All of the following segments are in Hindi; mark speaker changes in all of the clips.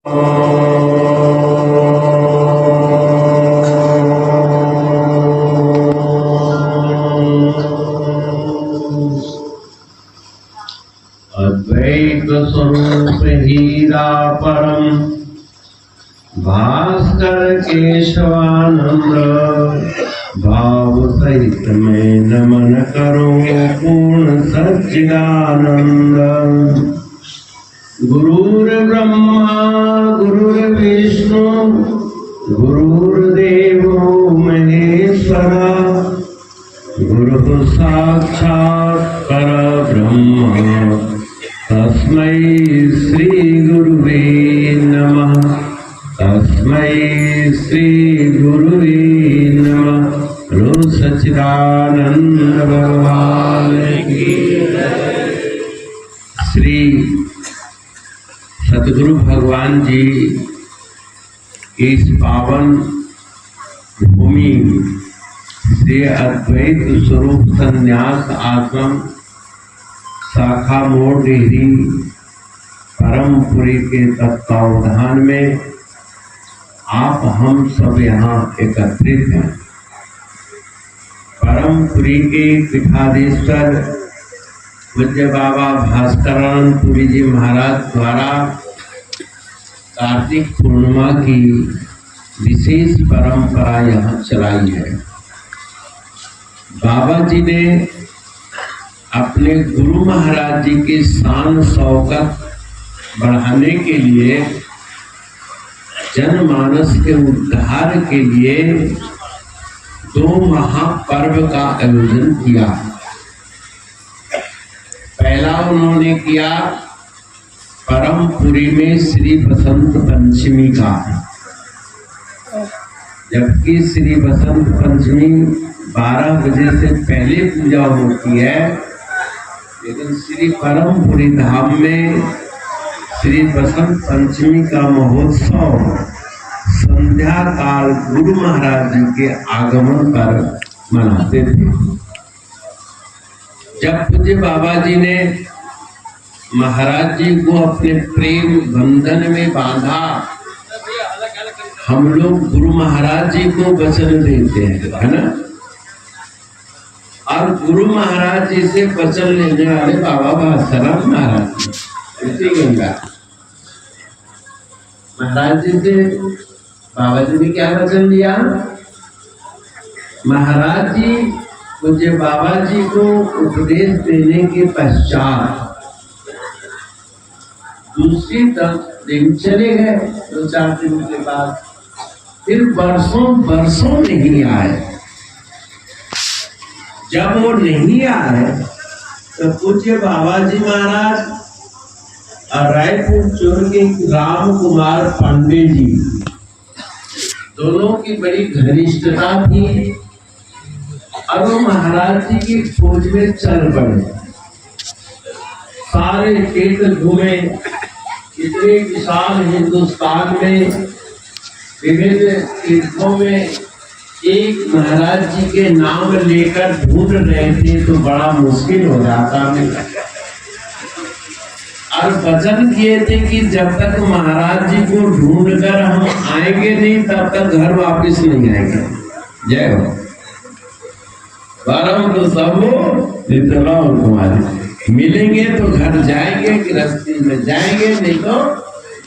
Speaker 1: अद्वैत स्वरूप हीरा परम भास्कर केशवानंद भाव सहित मैं नमन करूं पूर्ण सच्चिदानंद। गुरुर्ब्रह्मा गुरुर्विष्णु गुरुर्देवो महेश्वरा गुरुः साक्षात् परब्रह्म तस्मै श्री गुरुवे नमः। तस्मै श्री गुरुवे नमः। बोलो सच्चिदानंद भगवान की श्री सतगुरु भगवान जी की इस पावन भूमि श्री अद्वैत स्वरूप संन्यास आश्रम शाखा मोड़ डेहरी परमपुरी के तत्वावधान में आप हम सब यहाँ एकत्रित हैं। परमपुरी के पीठाधीश्वर पूज्य बाबा भास्करानंद पुरी जी महाराज द्वारा कार्तिक पूर्णिमा की विशेष परंपरा यहाँ चलाई है। बाबा जी ने अपने गुरु महाराज जी की शान शौकत बढ़ाने के लिए जनमानस के उद्धार के लिए 2 महापर्व का आयोजन किया। पहला उन्होंने किया परमपुरी में श्री बसंत पंचमी का, जबकि श्री बसंत पंचमी 12 बजे से पहले पूजा होती है, लेकिन श्री परमपुरी धाम में श्री बसंत पंचमी का महोत्सव संध्या काल गुरु महाराज जी के आगमन पर मनाते थे। जब पूज्य बाबा जी ने महाराज जी को अपने प्रेम बंधन में बांधा, हम लोग गुरु महाराज जी को वचन देते हैं, है ना। और गुरु महाराज जी से वचन लेने वाले बाबा भास्करानंद महाराज जी गंगा महाराज जी से बाबा जी ने क्या वचन दिया? महाराज जी पूज्य बाबा जी को उपदेश देने के पश्चात दूसरी दिन चले गए। 2-4 दिन के बाद फिर बरसों नहीं आए। जब वो नहीं आए तो पूज्य बाबा जी महाराज और रायपुर चोर के राम कुमार पांडे जी दोनों की बड़ी घनिष्ठता थी और वो महाराज जी की खोज में चल पड़े। सारे क्षेत्र घूमे, इतने विशाल हिंदुस्तान में विभिन्न तीर्थों में एक महाराज जी के नाम लेकर ढूंढ रहे थे तो बड़ा मुश्किल हो जाता है। और वचन किए थे कि जब तक महाराज जी को ढूंढकर हम आएंगे नहीं तब तक घर वापस नहीं आएंगे। जय हो। परम तो सब कुमारी मिलेंगे तो घर जाएंगे, गृहस्थी में जाएंगे, नहीं तो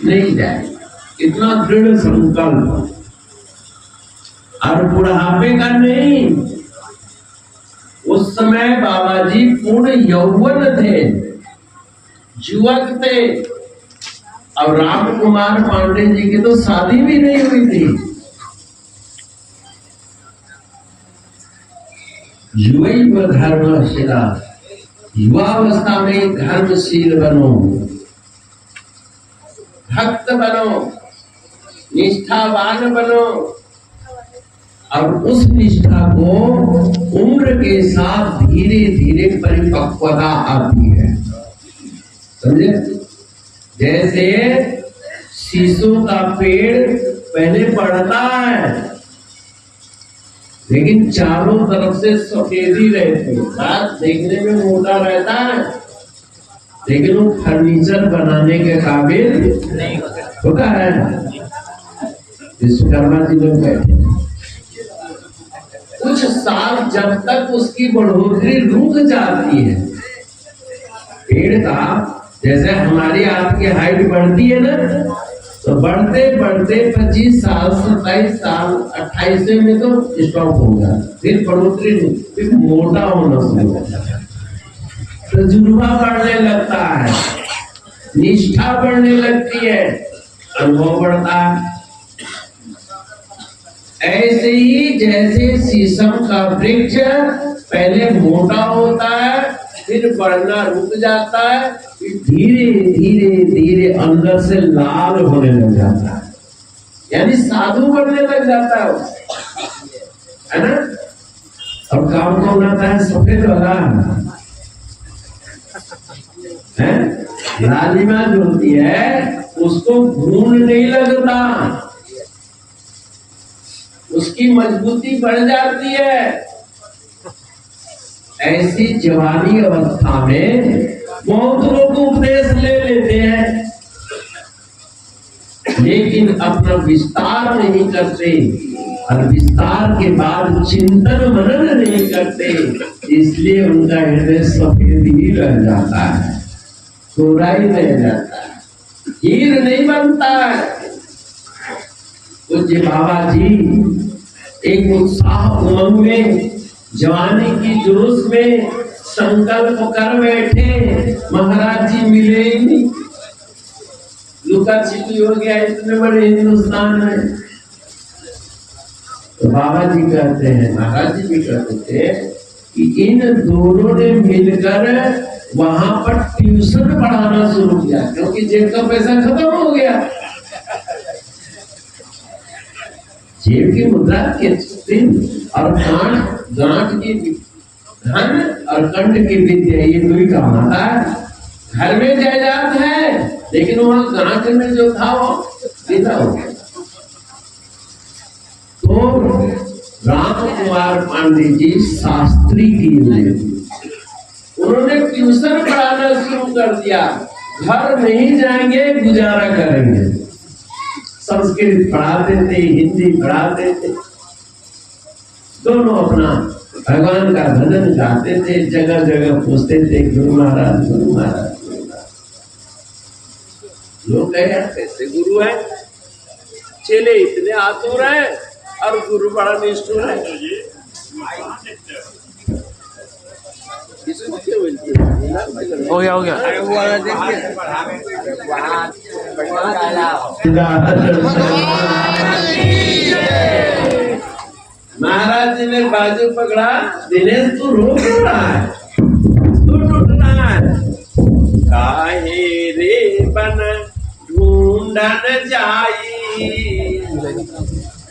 Speaker 1: नहीं जाएंगे। इतना दृढ़ संकल्प। और बुढ़ापे का नहीं, उस समय बाबा जी पूर्ण यौवन थे, युवक थे। और राम कुमार पांडे जी की तो शादी भी नहीं हुई थी। युवैव धर्मशीला, युवावस्था में धर्मशील बनो, भक्त बनो, निष्ठावान बनो। और उस निष्ठा को उम्र के साथ धीरे धीरे परिपक्वता आती है, समझे। जैसे शीशों का पेड़ पहले बढ़ता है लेकिन चारों तरफ से सफेदी रहती है, साथ देखने में मोटा रहता है लेकिन वो फर्नीचर बनाने के काबिल नहीं होता। होता है। विश्वकर्मा जी लोग बैठे, कुछ साल जब तक उसकी बढ़ोतरी रुक जाती है, पेड़ का जैसे हमारी आपकी हाइट बढ़ती है ना, तो बढ़ते बढ़ते 25 साल 27 साल 28 में तो स्टॉप होगा, फिर बढ़ोतरी फिर मोटा होना शुरू होता है, तजुर्बा बढ़ने लगता है, निष्ठा बढ़ने लगती है, अनुभव बढ़ता है। ऐसे ही जैसे शीशम का वृक्ष पहले मोटा होता है, फिर बढ़ना रुक जाता है, फिर धीरे धीरे धीरे अंदर से लाल होने लग जाता है, यानी साधु बनने लग जाता है ना। अब काम कौन आता है? सफेद वाला है, लालिमा जो होती है उसको भून नहीं लगता, उसकी मजबूती बढ़ जाती है। ऐसी जवानी अवस्था में बहुत लोग उपदेश ले लेते हैं, लेकिन अपना विस्तार नहीं करते, और विस्तार के बाद चिंतन मनन नहीं करते, इसलिए उनका हृदय सफेद ही रह जाता है, कोराई रह जाता है, हीर नहीं बनता है। पूज्य बाबा जी एक उत्साह उमंग में, जवानी की जोश में संकल्प कर बैठे, महाराज जी मिले ही नहीं, लुका छिपी हो गया इतने बड़े हिंदुस्तान में। तो बाबा जी कहते हैं, महाराज जी भी कहते थे कि इन दोनों ने मिलकर वहां पर ट्यूशन पढ़ाना शुरू किया, क्योंकि जेब का पैसा खत्म हो गया। जेब की मुद्रा के और गांठ की धन और कंठ की विद्या, ये दो ही काम आता है। घर में जायदाद है, लेकिन वहां गांठ में जो था वो सीधा हो गया। तो राम कुमार पांडे जी शास्त्री की उन्होंने ट्यूशन पढ़ाना शुरू कर दिया, घर नहीं जाएंगे गुजारा करेंगे। संस्कृत पढ़ाते थे, हिंदी पढ़ाते थे, दोनों अपना भगवान का भजन गाते थे, जगह जगह पूछते थे गुरु महाराज गुरु महाराज गुरु महाराज। लोग कैसे गुरु है, चेले इतने आतुर है और गुरु बड़ा निष्ठुर है।
Speaker 2: हो गया
Speaker 1: महाराज जी ने बाजू पकड़ा, दिनेश तू रो क्यों रहा है, तू टूट रहा है, काहे रे बन ढूंढन जाई,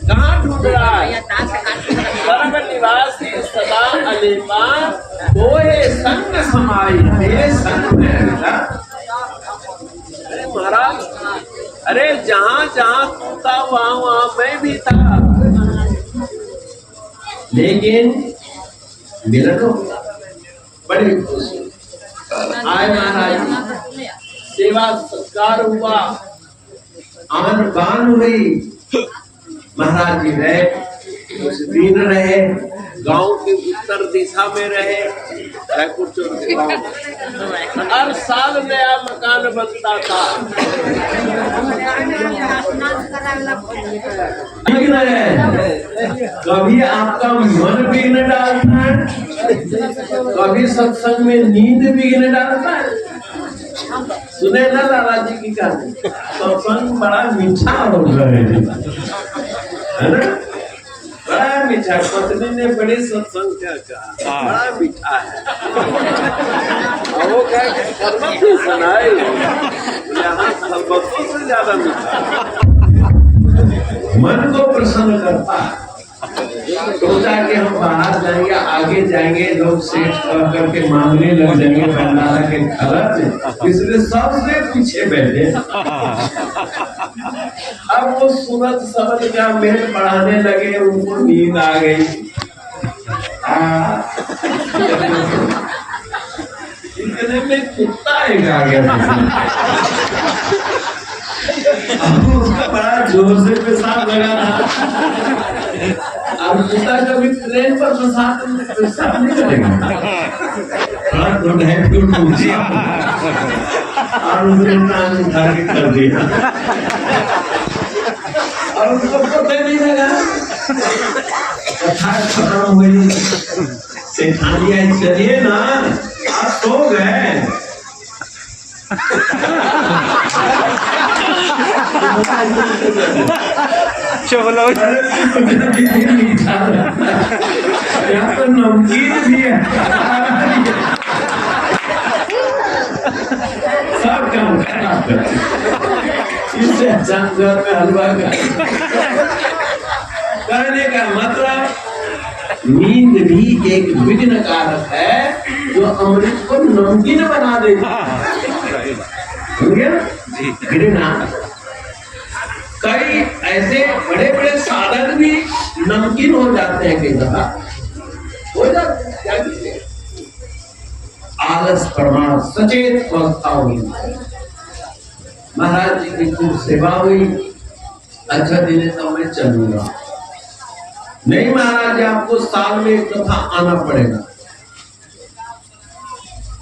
Speaker 1: कहाँ ढूंढ रहा है, सर्व निवासी सदा अलेपा, कोई संग समाई तेरे संग में रहता। अरे महाराज, अरे जहाँ जहाँ तू था वहाँ वहाँ मैं भी था, लेकिन मिलन हो बड़ी खुशी। आए महाराज, सेवा सत्कार हुआ, आन बान हुई। महाराज जी रहे, कुछ दिन रहे, गांव के उत्तर दिशा में रहे, रायपुर चौक के गांव। हर साल नया मकान बनता था। विघ्न है, कभी आपका मन विघ्न डालता है, कभी सत्संग में नींद विघ्न डालता है। सुने ना लाला जी की कहानी, सत्संग बड़ा मीठा हो रहा है ना, बड़ा मीठा। पत्नी ने बड़ी सत्संग क्या कहा, बड़ा मीठा है। वो क्या शरबत से सुनाई, यहाँ शरबतों से ज्यादा मीठा, मन को प्रसन्न करता है। सोचा कि हम बाहर जाएंगे, आगे जाएंगे, लोग सेठ कह करके मांगने लग जाएंगे भंडारा के खर्च, इसलिए सबसे पीछे बैठे। अब वो सूरत समझ का मेल बढ़ाने लगे, उनको नींद आ गई। इतने में कुत्ता एक आ गया। अब उसका बड़ा जोर से पेशाब लगा था। अब पिता कभी ट्रेन पर पेशाब नहीं करेगा, बड़ा तो ढाई फुट ऊंची और उसने टांग उठा के कर दिया और उसको पता नहीं लगा। कथा खत्म हुई, सेठानिया चलिए ना, आप सो गए। यहाँ तो नमकीन भी है, सब काम खराब कर, इससे अच्छा घर में हलवा का। कहने का मतलब नींद भी एक विघ्न कारक है जो अमृत को नमकीन बना देती है। घृणा कई ऐसे बड़े बड़े साधक भी नमकीन हो जाते हैं, कई दफा हो जाते हैं। क्या कीजिए, आलस प्रमाण सचेत अवस्था हुई। महाराज जी की खूब सेवा हुई, अच्छा दिन तो मैं चलूंगा। नहीं महाराज, आपको साल में एक दफा आना पड़ेगा।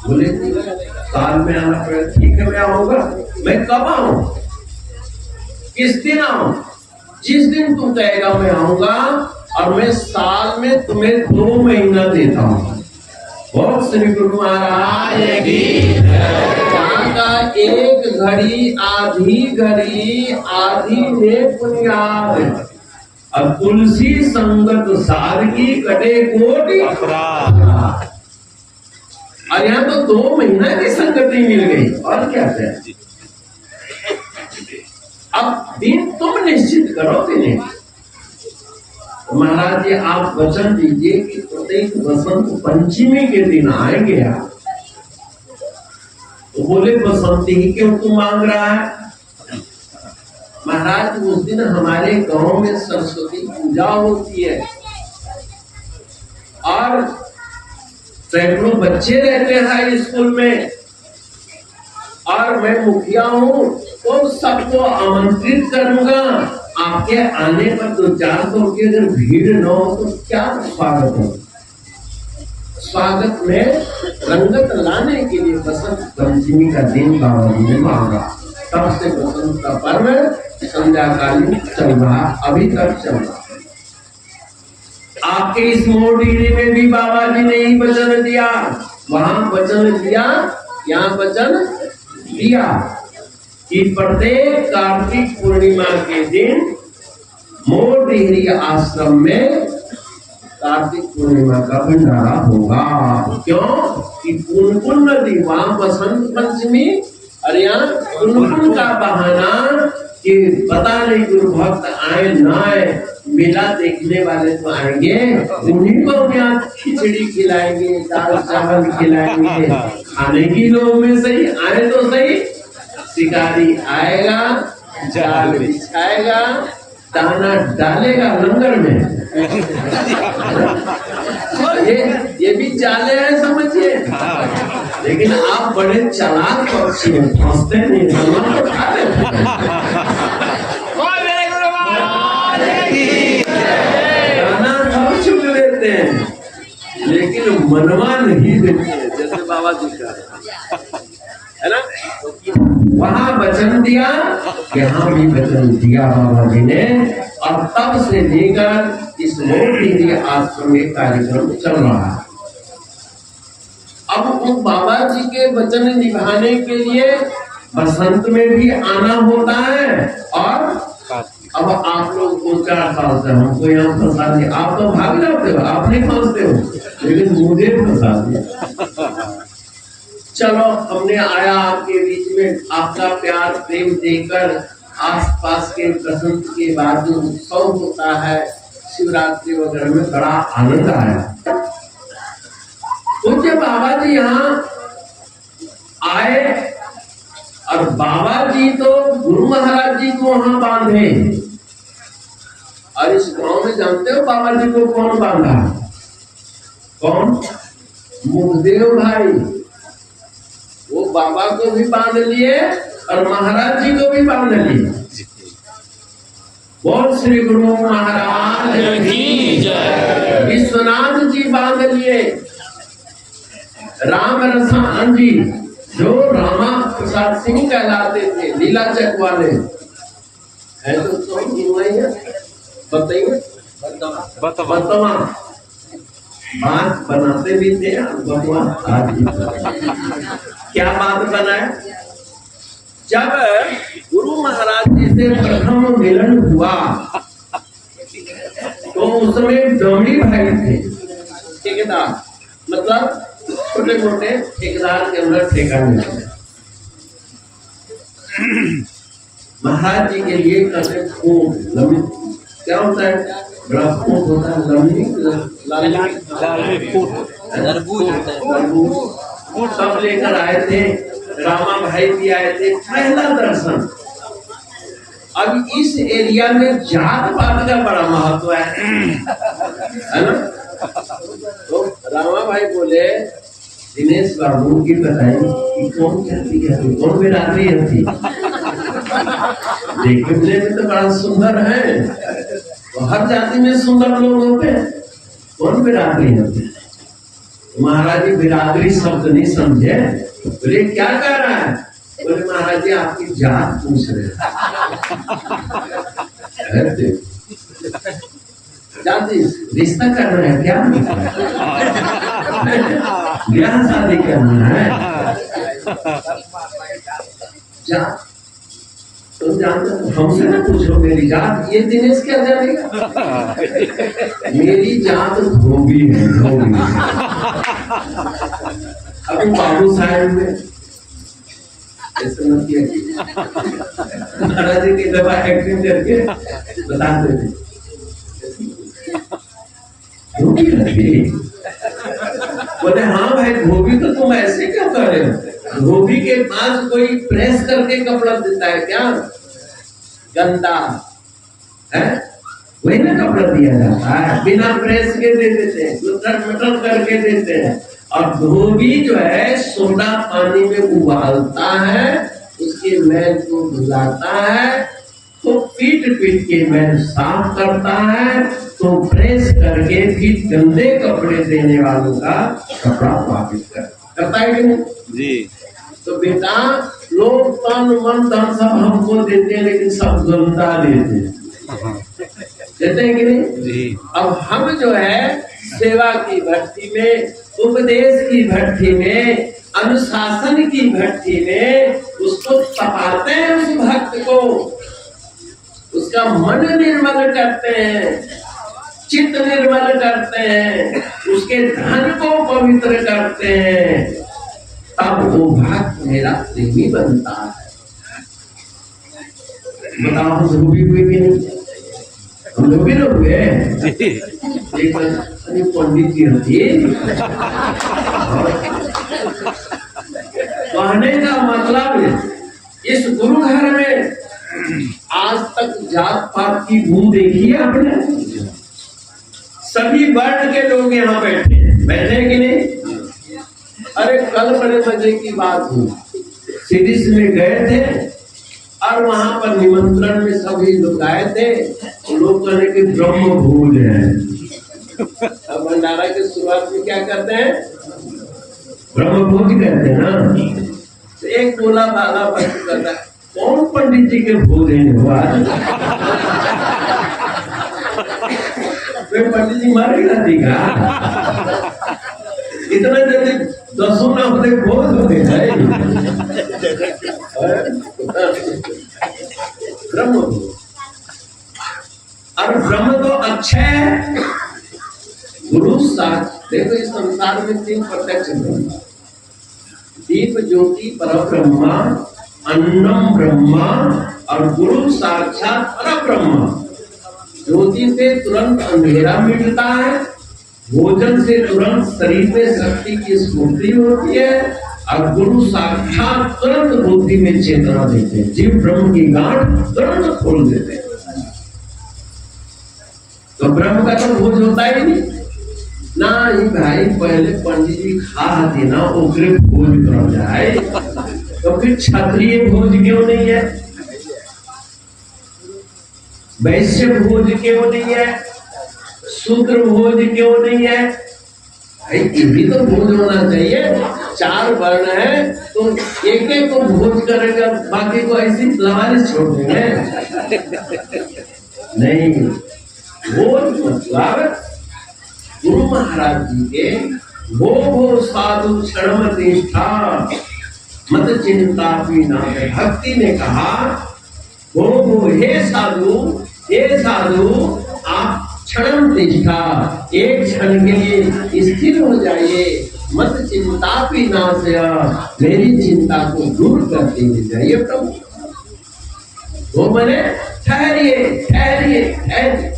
Speaker 1: बोले साल में आना पड़ेगा, ठीक है मैं आऊंगा। मैं कब आऊं, किस दिन आऊं? जिस दिन तू कहेगा मैं आऊंगा, और मैं साल में तुम्हें 2 महीना देता हूं। बहुत श्री गुरु महाराज की जहाँ का एक घड़ी आधी में पुण्याद, अब तुलसी संगत सार की कटे कोटि। और यहाँ तो 2 महीना की संगति मिल गई, और क्या चाहिए। अब दिन तुम निश्चित करो कि नहीं। महाराज जी आप वचन दीजिए कि प्रत्येक बसंत पंचमी के दिन आएंगे आप। तो बोले बसंती ही क्यों तू मांग रहा है? महाराज उस दिन हमारे गांव में सरस्वती पूजा होती है और सैकड़ों बच्चे रहते हैं हाई स्कूल में, और मैं मुखिया हूँ तो सबको आमंत्रित करूंगा। आपके आने पर 200-400 की अगर भीड़ न हो तो क्या स्वागत हो। स्वागत में रंगत लाने के लिए बसंत पंचमी का दिन बाबा जी ने मांगा। तब से बसंत का पर्व संध्याकालीन चल रहा, अभी तक चल रहा। आपके इस मोरडीरी में भी बाबा जी ने ही वचन दिया, वहां वचन दिया, यहाँ वचन दिया कि प्रत्येक कार्तिक पूर्णिमा के दिन मोरडीरी आश्रम में कार्तिक पूर्णिमा का भंडारा होगा। क्यों कि पुनपुन नदी, वहां बसंत पंचमी, और यहाँ पुनपुन का बहाना कि पता नहीं गुरु भक्त आए ना आए, मेला देखने वाले तो आएंगे, उन्हीं को हम यहाँ खिचड़ी खिलाएंगे, दाल चावल खिलाएंगे। खाने की लोग में सही आए तो सही, शिकारी आएगा, जाल बिछाएगा, दाना डालेगा लंगर में। ये भी चाले हैं समझिए, लेकिन आप बड़े चालाक पक्षी हैं, फंसते नहीं, तो खा लेते। दाना सब चुग लेते हैं, लेकिन मनवा नहीं देते, जैसे बाबा जी का है ना। वहां वचन दिया, यहाँ भी वचन दिया बाबा जी ने, और तब से लेकर इस मोरडीरी आश्रम में कार्यक्रम चल रहा है। अब उन बाबा जी के वचन निभाने के लिए बसंत में भी आना होता है, और अब आप लोग 2-4 साल से हमको यहाँ फंसा दिया। आप तो भाग जाते हो, आप नहीं फंसते हो, लेकिन मुझे फंसा दिया। चलो हमने आया आपके बीच में, आपका प्यार प्रेम देकर आसपास के बसंत के बाद जो उत्सव होता है शिवरात्रि वगैरह में, बड़ा आनंद आया। पूज्य बाबा जी यहाँ आए, और बाबा जी तो गुरु महाराज जी को वहां बांधे। और इस गांव में जानते हो बाबा जी को कौन बांधा? कौन? मुखदेव भाई। वो बाबा को भी बांध लिए और महाराज जी को भी बांध लिए। बोल श्री गुरु महाराज
Speaker 2: की जय।
Speaker 1: विश्वनाथ जी बांध लिए राम रसान जी, जो रामा प्रसाद सिंह कहलाते थे, लीलाचक वाले है तो बताइए। बतवा बात बनाते भी थे और बतवा आज भी। क्या बात बनाए? जब गुरु महाराज जी से प्रथम मिलन हुआ तो उसमें डमड़ी भाई थे, ठेकेदार, मतलब छोटे मोटे ठेकेदार के अंदर ठेका मिला। महाराज जी के लिए कहते खूब लंबी, क्या होता है, बड़ा खूब होता है, लंबी सब लेकर आए थे। रामा भाई भी आए थे, पहला दर्शन। अब इस एरिया में जात पात का बड़ा महत्व है ना। तो रामा भाई बोले, दिनेश बाबू की बताइए कि कौन कहती है, कौन बिरादरी है? देखने में तो बड़ा सुंदर है, तो हर जाति में सुंदर लोग होते हैं, कौन बिरादरी होते? महाराज जी बिरादरी शब्द नहीं समझे, बोले क्या कह रहा है? बोले महाराज जी आपकी जात पूछ रहे हैं। जाति रिश्ता करना है क्या? ब्याह शादी करना है? जात तो जानते, हमसे ना पूछो मेरी जात, ये दिनेश क्या जानेगा? मेरी जात धोबी है, धोबी। अभी बाबू साहब में ऐसे मत किया, महाराज जी की दवा एक्टिंग करके बता देते धोबी लगी। बोले हाँ भाई धोबी, तो तुम ऐसे क्यों कर रहे हो? धोबी के पास कोई प्रेस करके कपड़ा देता है क्या? गंदा है वही ना कपड़ा दिया जाता है, बिना प्रेस के दे देते हैं, मटर करके देते हैं। और धोबी जो है सोडा पानी में उबालता है, उसके मैल को धुलाता है, तो पीट पीट के मैल साफ करता है, तो प्रेस करके फिर गंदे कपड़े देने वालों का कपड़ा वापिस करता है कि नहीं
Speaker 2: जी।
Speaker 1: तो बेटा लोग तन मन धन सब हमको देते हैं, लेकिन सब गंदा देते हैं कि नहीं
Speaker 2: जी।
Speaker 1: अब हम जो है सेवा की भट्टी में, उपदेश की भट्टी में, अनुशासन की भट्टी में उसको तपाते हैं, उस भक्त को उसका मन निर्मल करते हैं, चित्त निर्मल करते हैं, उसके धन को पवित्र करते हैं, तब वो भक्त मेरा प्रेमी बनता है। बताओ हम धोबी हुए कि नहीं? हम धोबी लोग हुए। पंडित जी होती कहने का मतलब इस गुरु घर में आज तक जात पात की भूल देखी है आपने? सभी वर्ण के लोग यहाँ बैठे कि नहीं? अरे कल बड़े मजे की बात हुई, सीरीज में गए थे और वहां पर निमंत्रण में सभी लोग आए थे। लोग कहने के ब्रह्म भोज है। अब भंडारा की शुरुआत में क्या करते हैं? ब्रह्म भोज कहते हैं ना। तो एक बोला बाला भक्त करता है, कौन पंडित जी के भोज है? पंडित जी मर गया थी का? इतना जल्दी 10 ना होते भोज होते हैं। ब्रह्म और ब्रह्म तो अच्छा है। गुरु साथ देखो, इस संसार में 3 प्रत्यक्ष ब्रह्म, दीप ज्योति पर ब्रह्मा, अन्नम ब्रह्मा और गुरु साक्षात पर ब्रह्मा। ज्योति से तुरंत अंधेरा मिटता है, भोजन से तुरंत शरीर में शक्ति की स्फूर्ति होती है, और गुरु साक्षात तुरंत बुद्धि में चेतना देते हैं, जीव ब्रह्म की गांठ तुरंत खोल देते हैं। तो ब्रह्म का तो भोज होता ही नहीं ना ही भाई। पहले पंडित जी खा देना ओकरे भोज कर जाए, तो फिर क्षत्रिय भोज क्यों नहीं है? वैश्य भोज क्यों नहीं है, शूद्र भोज क्यों नहीं है? भाई ये भी तो भोज होना चाहिए। 4 वर्ण है तो एक एक को भोज करेगा, बाकी को ऐसी लवारिस छोड़ देंगे? नहीं, भोज मतलब गुरु महाराज जी के वो साधु क्षण निष्ठा मत चिंता पीना। भक्ति ने कहा वो हे साधु आप क्षण निष्ठा, एक क्षण के लिए स्थिर हो जाइए, मत चिंता पीना से, मेरी चिंता को दूर करते हुए जाइए प्रभु। वो मैंने ठहरिए ठहरिए ठहरिए,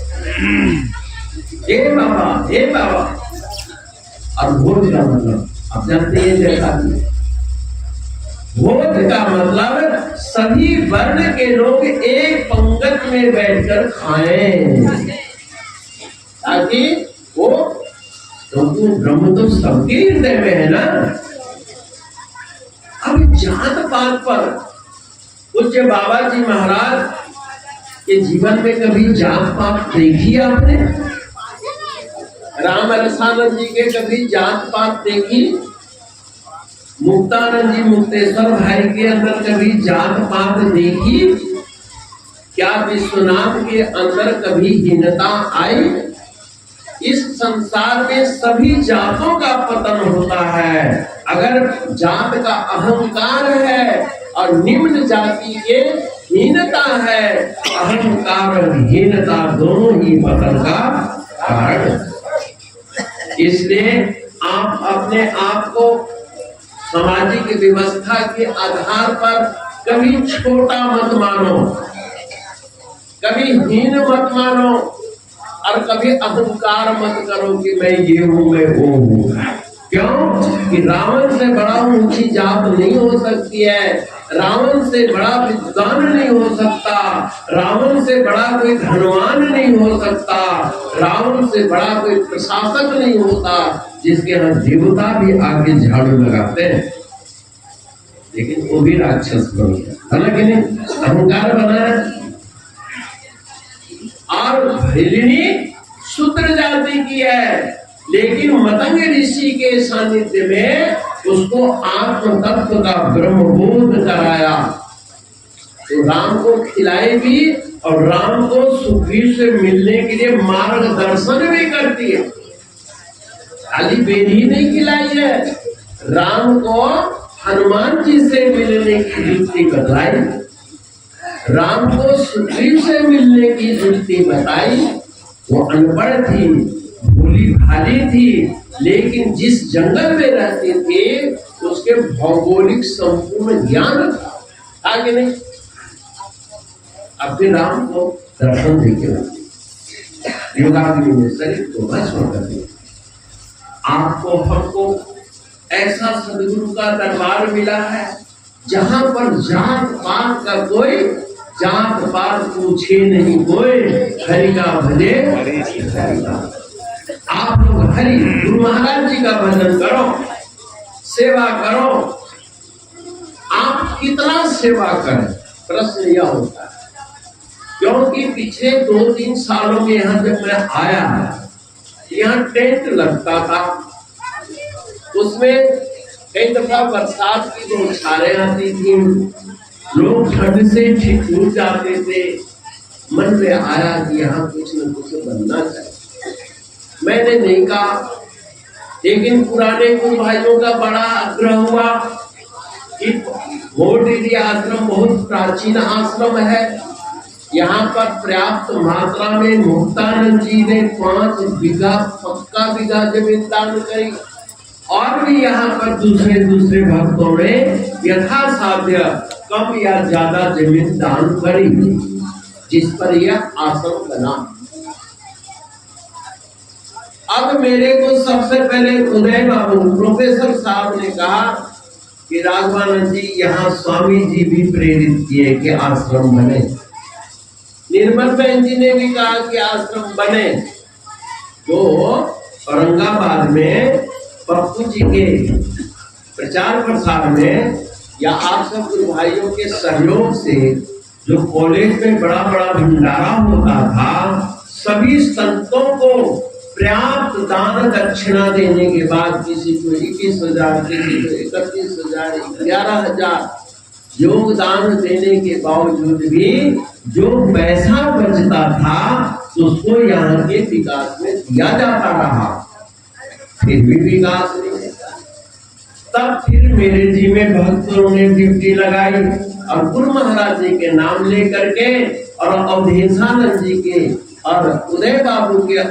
Speaker 1: हे बाबा। और भोज का मतलब आप जानते हैं, जैसा भोज का मतलब सभी वर्ण के लोग एक पंक्ति में बैठकर खाएं, ताकि वो क्योंकि ब्रह्म तो सबके हृदय में है ना। अब जात पात पर पूज्य बाबा जी महाराज के जीवन में कभी जात पात देखी आपने? राम रसानंद जी के कभी जात पात देखी? मुक्तानंद जी मुक्तेश्वर भाई के अंदर कभी जात पात देखी? क्या विश्वनाथ के अंदर कभी हीनता आई? इस संसार में सभी जातों का पतन होता है। अगर जात का अहंकार है और निम्न जाति के हीनता है, अहंकार और हीनता दोनों ही पतन का कारण। इसलिए आप अपने आप को सामाजिक व्यवस्था के आधार पर कभी छोटा मत मानो, कभी हीन मत मानो, और कभी अहंकार मत करो कि मैं ये हूं, मैं वो हूं। क्यों कि रावण से बड़ा ऊंची जात नहीं हो सकती है, रावण से बड़ा विद्वान नहीं हो सकता, रावण से बड़ा कोई धनवान नहीं हो सकता, रावण से बड़ा कोई प्रशासक नहीं होता, जिसके यहाँ देवता भी आगे झाड़ू लगाते हैं, लेकिन वो भी राक्षस बन गया, हालांकि नहीं अहंकार बना है। और भैलिनी शूद्र जाति की है, लेकिन मतंग ऋषि के सानिध्य में उसको आत्म तत्व का ब्रह्मबोध कराया, तो राम को खिलाए भी और राम को सुग्रीव से मिलने के लिए मार्गदर्शन भी करती है। खाली बेरी नहीं खिलाई है, राम को हनुमान जी से मिलने की युक्ति बताई, राम को सुग्रीव से मिलने की युक्ति बताई। वो अनपढ़ थी, भोली भाली थी, लेकिन जिस जंगल में रहते थे उसके भौगोलिक संपूर्ण ज्ञान था, आगे नहीं। अपने राम को दर्शन देके योगाग्नि में शरीर को भस्म कर दिया। आपको हमको ऐसा सदगुरु का दरबार मिला है जहां पर जात पात का कोई जात पात पूछे नहीं कोई, हरि का भजे आप लोग हरि गुरु महाराज जी का भजन करो, सेवा करो। आप कितना सेवा करें, प्रश्न यह होता है। क्योंकि पिछले 2-3 सालों में यहाँ जब मैं आया, यहाँ टेंट लगता था, उसमें कई दफा बरसात की बौछारें आती थी, लोग ठंड से ठिठुर जाते थे। मन में आया कि यहाँ कुछ न कुछ बनना चाहिए। मैंने नहीं कहा, लेकिन पुराने गुरु भाइयों का बड़ा आग्रह हुआ कि मोरडीडी आश्रम बहुत प्राचीन आश्रम है, यहाँ पर पर्याप्त मात्रा में मुक्तानंद जी ने 5 बीघा पक्का बीघा जमीन दान करी, और भी यहाँ पर दूसरे भक्तों ने यथासाध्य कम या ज्यादा जमीन दान करी, जिस पर यह आश्रम बना। अब मेरे को सबसे पहले उदय बाबू प्रोफेसर साहब ने कहा कि राघवानंद जी, यहाँ स्वामी जी भी प्रेरित किए कि आश्रम बने। निर्मल बहन जी ने भी कहा कि आश्रम बने। तो औरंगाबाद में पप्पू जी के प्रचार प्रसार में या आप सब गुरु भाइयों के सहयोग से जो कॉलेज में बड़ा बड़ा भंडारा होता था, सभी संतों को पर्याप्त दान दक्षिणा देने के बाद किसी को 21,000, किसी को 31,000, 11,000 योगदान देने के बावजूद भी जो पैसा बचता था उसको यहाँ के विकास में दिया जाता रहा, फिर भी विकास नहीं। तब फिर मेरे जी में भक्तों ने ड्यूटी लगाई और गुरु महाराज जी के नाम लेकर के और अवधेशानंद जी के और उदय बाबू के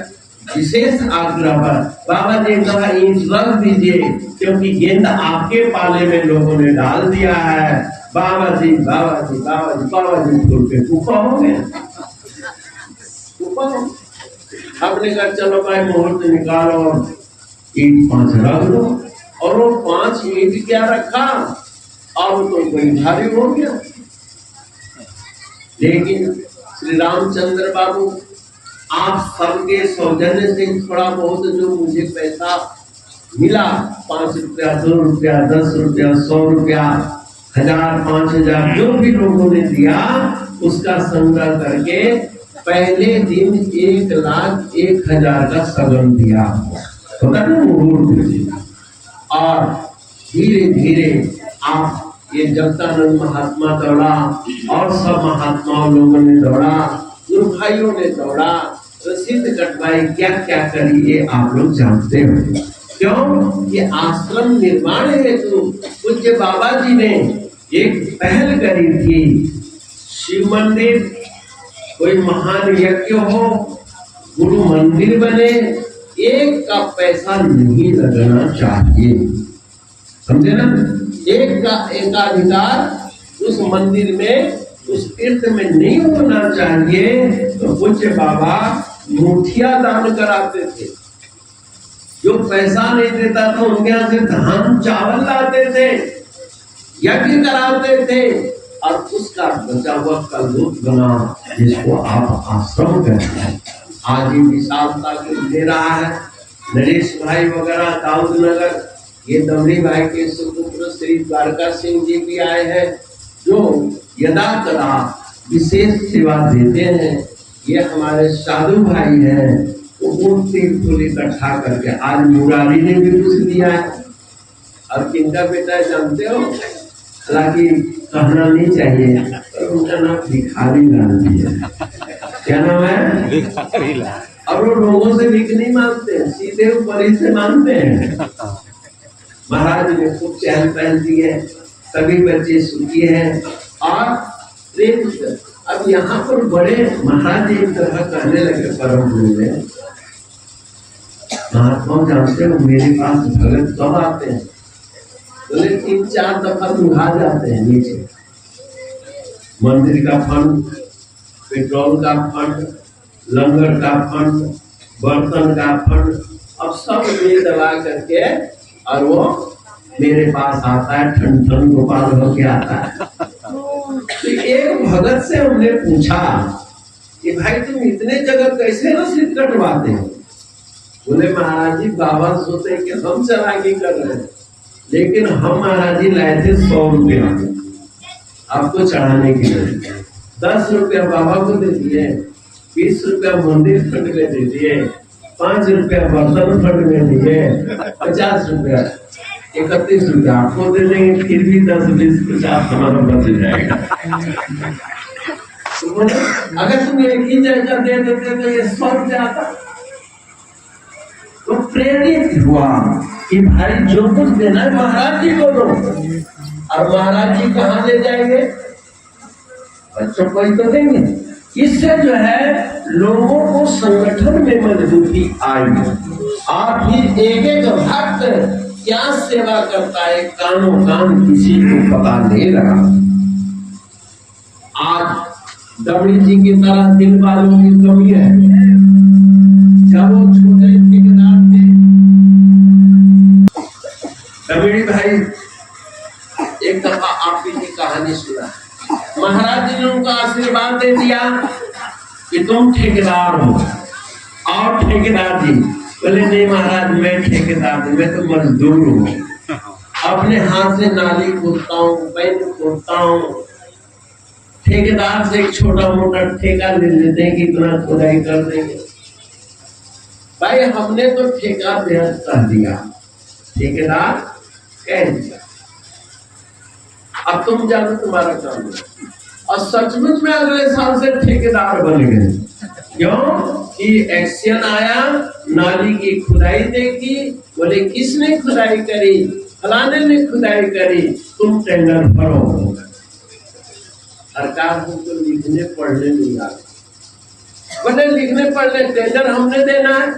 Speaker 1: विशेष आग्रह पर बाबा जी कहा ईंट रख दीजिए, क्योंकि गेंद आपके पाले में लोगों ने डाल दिया है। बाबा जी बाबा जी बाबा जी बाबा जी फूल पे कुफा हो गए। आपने कहा चलो भाई मुहूर्त निकालो और ईंट 5 रख दो, और वो 5 ईंट क्या रखा, अब तो कोई भारी हो गया। लेकिन श्री रामचंद्र बाबू, आप सबके सौजन्य से थोड़ा बहुत जो मुझे पैसा मिला, 5 रुपया, 2 रुपया, 10 रुपया, 100 रुपया, 1000, 5000 जो भी लोगों ने दिया, उसका संग्रह करके पहले दिन 1,01,000 का सगन दिया होता ना मुहूर्त। और धीरे धीरे आप ये जगतानंद महात्मा दौड़ा और सब महात्माओं लोगों ने दौड़ा, गुरु भाइयों ने दौड़ा, रसीद कटवाई, क्या क्या करी ये आप लोग जानते हो। क्यों? ये आश्रम निर्माण हेतु पूज्य बाबा जी ने एक पहल करी थी। शिव मंदिर, कोई महान यज्ञ हो, गुरु मंदिर बने, एक का पैसा नहीं लगना चाहिए, समझे ना। एक का एकाधिकार उस मंदिर में, उस तीर्थ में नहीं होना चाहिए। तो पूज्य बाबा मुठिया दान कराते थे। जो पैसा नहीं देता था उनके यहाँ से धान चावल लाते थे, यज्ञ कराते थे, और उसका बचा हुआ कलयुग बना, जिसको आप आश्रम कहते हैं। आज ही विशालता के ले रहा है। नरेश भाई वगैरह दाऊद नगर, ये दमड़ी भाई के सुपुत्र श्री द्वारका सिंह जी भी आए हैं, जो यदा कदा विशेष सेवा देते हैं। ये हमारे साधु भाई हैं, वो फूल इकट्ठा करके आज मुरारी ने भी कुछ दिया है। और किनका बेटा है जानते हो? हालांकि कहना नहीं चाहिए, पर उनका नाम भिखारी लाल जी है। क्या नाम है? भिखारी लाल। और वो लोगों से भीख नहीं मांगते, सीधे ऊपर ही से मांगते हैं। महाराज ने खूब चहल पहल दी है, सभी बच्चे सुखी हैं और प्रेम से। अब यहाँ पर बड़े महाराज एक तरह कहने लगे, परम गुरु में महात्मा जानते हो मेरे पास भगत कब आते हैं? बोले 3-4 दफा दुहा जाते हैं नीचे। मंदिर का फंड, पेट्रोल का फंड, लंगर का फंड, बर्तन का फंड, अब सब मिल दबा करके और वो मेरे पास आता है, ठंड ठंड गोपाल होके आता है। तो एक भगत से हमने पूछा कि भाई तुम इतने जगह कैसे रसीद कटवाते हो? बोले महाराज जी बाबा सोचते कि हम चलाकी कर रहे हैं, लेकिन हम महाराज जी लाए थे 100 रुपया आपको चढ़ाने के लिए। 10 रुपया बाबा को दे दिए, 20 रुपया मंदिर फंड में दे दिए, 5 रुपया बर्तन फंड में दिए, 50 रुपया, 31 रुपया आपको दे देंगे, फिर भी 10, 20, 50 हमारा बच जाएगा। तो अगर तुम एक ही जगह दे देते तो ये 100 रुपया आता। तो प्रेरित हुआ कि भाई जो कुछ देना है महाराज जी को दो। और महाराज जी कहाँ ले जाएंगे? बच्चों को ही तो देंगे। इससे जो है लोगों को संगठन में मजबूती आई। और फिर एक एक भक्त क्या सेवा करता है, कानों कान किसी को पता नहीं लगा। आज दमड़ी जी की तरह दिल वालों की कमी है। जब वो छोटे ठेकेदार थे, दमड़ी भाई एक दफा आपकी जी कहानी सुना, महाराज जी ने उनको आशीर्वाद दे दिया कि तुम ठेकेदार हो। और ठेकेदार जी बोले नहीं महाराज मैं ठेकेदार नहीं, मैं तो मजदूर हूँ, अपने हाथ से नाली खोदता हूँ, पैन खोदता हूँ, ठेकेदार से एक छोटा मोटा ठेका ले लेते हैं कि इतना खुदाई कर देंगे। भाई हमने तो ठेका कह दिया, ठेकेदार कह दिया, अब तुम जानो तुम्हारा काम है। और सचमुच में अगले साल से ठेकेदार बन गए। क्यों कि एक्शन आया, नाली की खुदाई देखी, बोले किसने खुदाई करी, फलाने ने खुदाई करी, तुम टेंडर भरो। सरकार हमको लिखने पढ़ने नहीं आता, बोले लिखने पढ़ने टेंडर हमने देना है।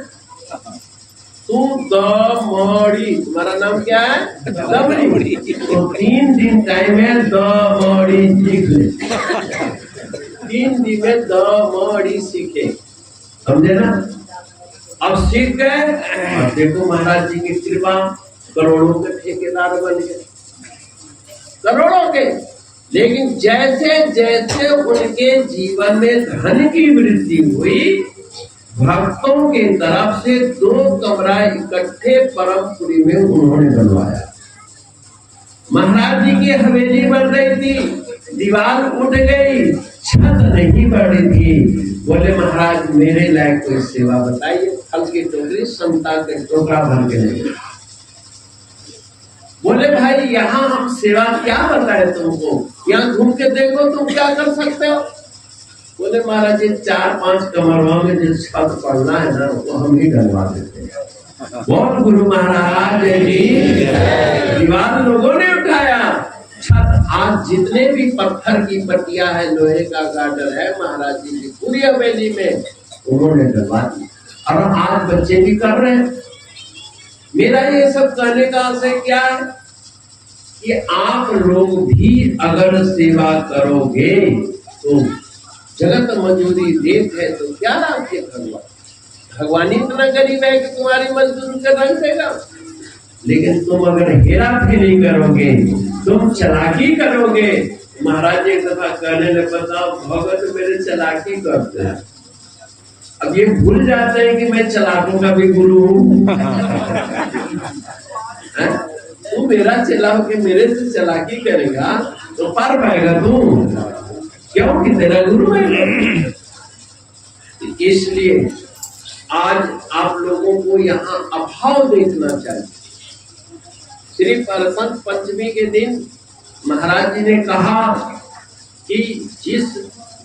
Speaker 1: तू दमड़ी, तुम्हारा नाम क्या है? दमड़ी। तो 3 दिन टाइम है, दमड़ी लिख ले। 3 दिन में दमड़ी सीखे, समझे ना? अब सीख गए, अब देखो महाराज जी की कृपा, करोड़ों के ठेकेदार बन गए, करोड़ों के। लेकिन जैसे जैसे उनके जीवन में धन की वृद्धि हुई, भक्तों की तरफ से 2 कमरा इकट्ठे परमपुरी में उन्होंने बनवाया। महाराज जी की हवेली बन रही थी, दीवार उठ गई, छत नहीं बढ़ी थी। बोले महाराज मेरे लायक कोई सेवा बताइए। फल की टोकरी, संता के टोकरा भर के ले। बोले भाई यहाँ हम सेवा क्या बताए तुमको, यहाँ घूम के देखो तुम क्या कर सकते हो। बोले महाराज जी 4-5 कमरों में जो छत पड़ना है ना, वो हम ही डलवा देते हैं। बोल गुरु महाराज जी। दीवार लोगों ने उठाया, छत आज जितने भी पत्थर की पट्टियां है, लोहे का गार्डर है महाराज जी की पूरी हवेली में, उन्होंने डलवा दी। और आज बच्चे भी कर रहे हैं। मेरा ये सब कहने का आशय क्या है कि आप लोग भी अगर सेवा करोगे तो जगत मजदूरी देते है, तो क्या लाभ के भगवान इतना गरीब है कि तुम्हारी मजदूरी का रंग देगा। लेकिन तुम अगर हेरा फेरी करोगे, तुम चालाकी करोगे, महाराज एक दफा कहने लगे बताओ भगत मेरे चालाकी करते हैं, अब ये भूल जाते हैं कि मैं चालाकों का भी गुरु हूँ। तू मेरा चला हो के मेरे से चालाकी करेगा तो पार पाएगा तू, क्योंकि तेरा गुरु है। इसलिए आज आप लोगों को यहाँ अभाव देखना चाहिए। श्री परसंत पंचमी के दिन महाराज जी ने कहा कि जिस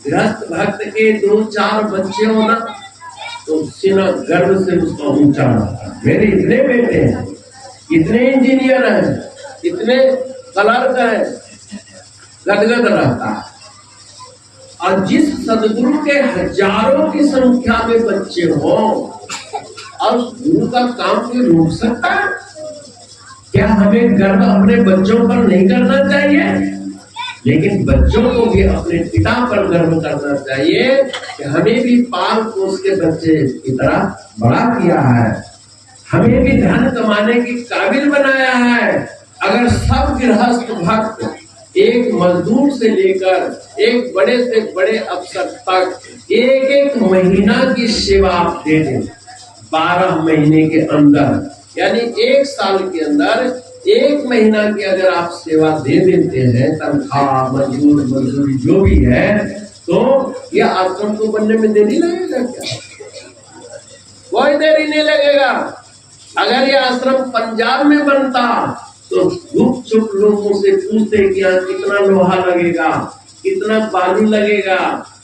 Speaker 1: गृहस्थ भक्त के 2-4 बच्चे हो ना, तो सीना गर्व से उसका ऊंचा रहता। मेरे इतने बेटे हैं, इतने इंजीनियर हैं, इतने क्लर्क हैं, गदगद रहता है। और जिस सदगुरु के हजारों की संख्या में बच्चे हो, और गुरु का काम कोई रोक सकता है क्या? हमें गर्व अपने बच्चों पर नहीं करना चाहिए, लेकिन बच्चों को भी अपने पिता पर गर्व करना चाहिए कि हमें भी पाल पोस के बच्चे की तरह बड़ा किया है, हमें भी धन कमाने की काबिल बनाया है। अगर सब गृहस्थ भक्त एक मजदूर से लेकर एक बड़े से बड़े अफसर तक एक महीना की सेवा आप दे दें, 12 महीने के अंदर, यानी 1 साल के अंदर 1 महीना की अगर आप सेवा दे देते हैं, तनख्वाह मजदूरी जो भी है, तो यह आश्रम को बनने में देरी लगेगा क्या? कोई देरी नहीं लगेगा। अगर यह आश्रम पंजाब में बनता तो गुप चुप लोगों से पूछते कि यहाँ कितना लोहा लगेगा, कितना बालू लगेगा,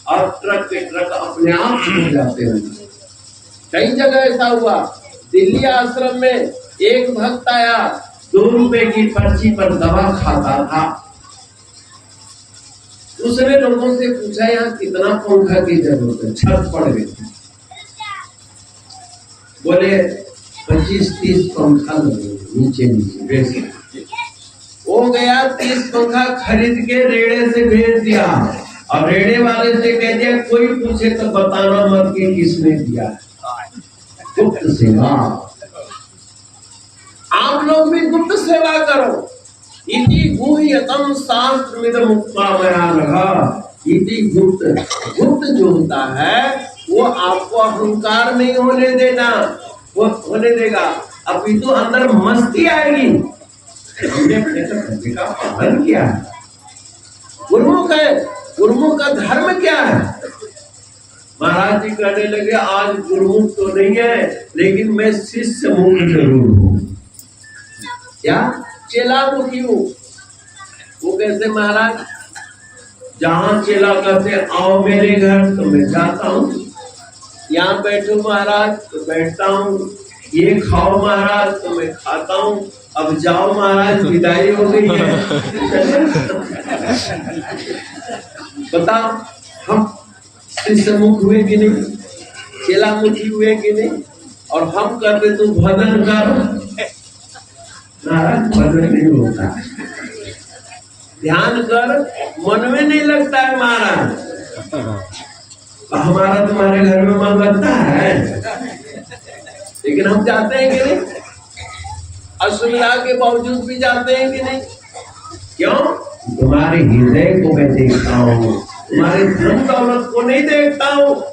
Speaker 1: और ट्रक के ट्रक अपने आप हो जाते हैं। कई जगह ऐसा हुआ। दिल्ली आश्रम में एक भक्त आया, 2 रुपए की पर्ची पर दवा खाता था। उसने लोगों से पूछा यहाँ कितना पंखा की जरूरत है, छत पड़ गई। बोले 25-30 पंखा लगे नीचे नीचे। वो गया 30 पंखा खरीद के रेड़े से भेज दिया, और रेड़े वाले से कह दिया कोई पूछे तो बताना मत कि किसने दिया। गुप्त सेवा, आप लोग भी गुप्त सेवा करो। इति गुह्यतम शास्त्रमिदं उक्त्वा मया नघ। इति गुप्त जो होता है वो आपको अहंकार नहीं होने देना, वो होने देगा। अभी तो अंदर मस्ती आएगी, हमने अपने का पालन किया। गुरुमुख है, गुरुमुख का धर्म क्या है? महाराज जी कहने लगे आज गुरुमुख तो नहीं है, लेकिन मैं शिष्य मुख जरूर हूँ। क्या? चेला मुखी हूँ। वो कहते महाराज जहाँ चेला कहते आओ मेरे घर तो मैं जाता हूँ, यहाँ बैठो महाराज तो बैठता हूँ, ये खाओ महाराज तो मैं खाता हूँ, अब जाओ महाराज विदाई हो गई है। बताओ हम शिष्य मुख हुए कि नहीं, चेला मुखी हुए कि नहीं? और हम कहते तू भजन कर, महाराज भजन नहीं होता। ध्यान कर, मन में नहीं लगता है महाराज। हमारा तुम्हारे घर में मन लगता है, लेकिन हम जाते हैं कि नहीं? असुविधा के बावजूद भी जाते हैं कि नहीं? क्यों? तुम्हारे हृदय को मैं देखता हूँ, तुम्हारे धन दौलत को नहीं देखता हूँ।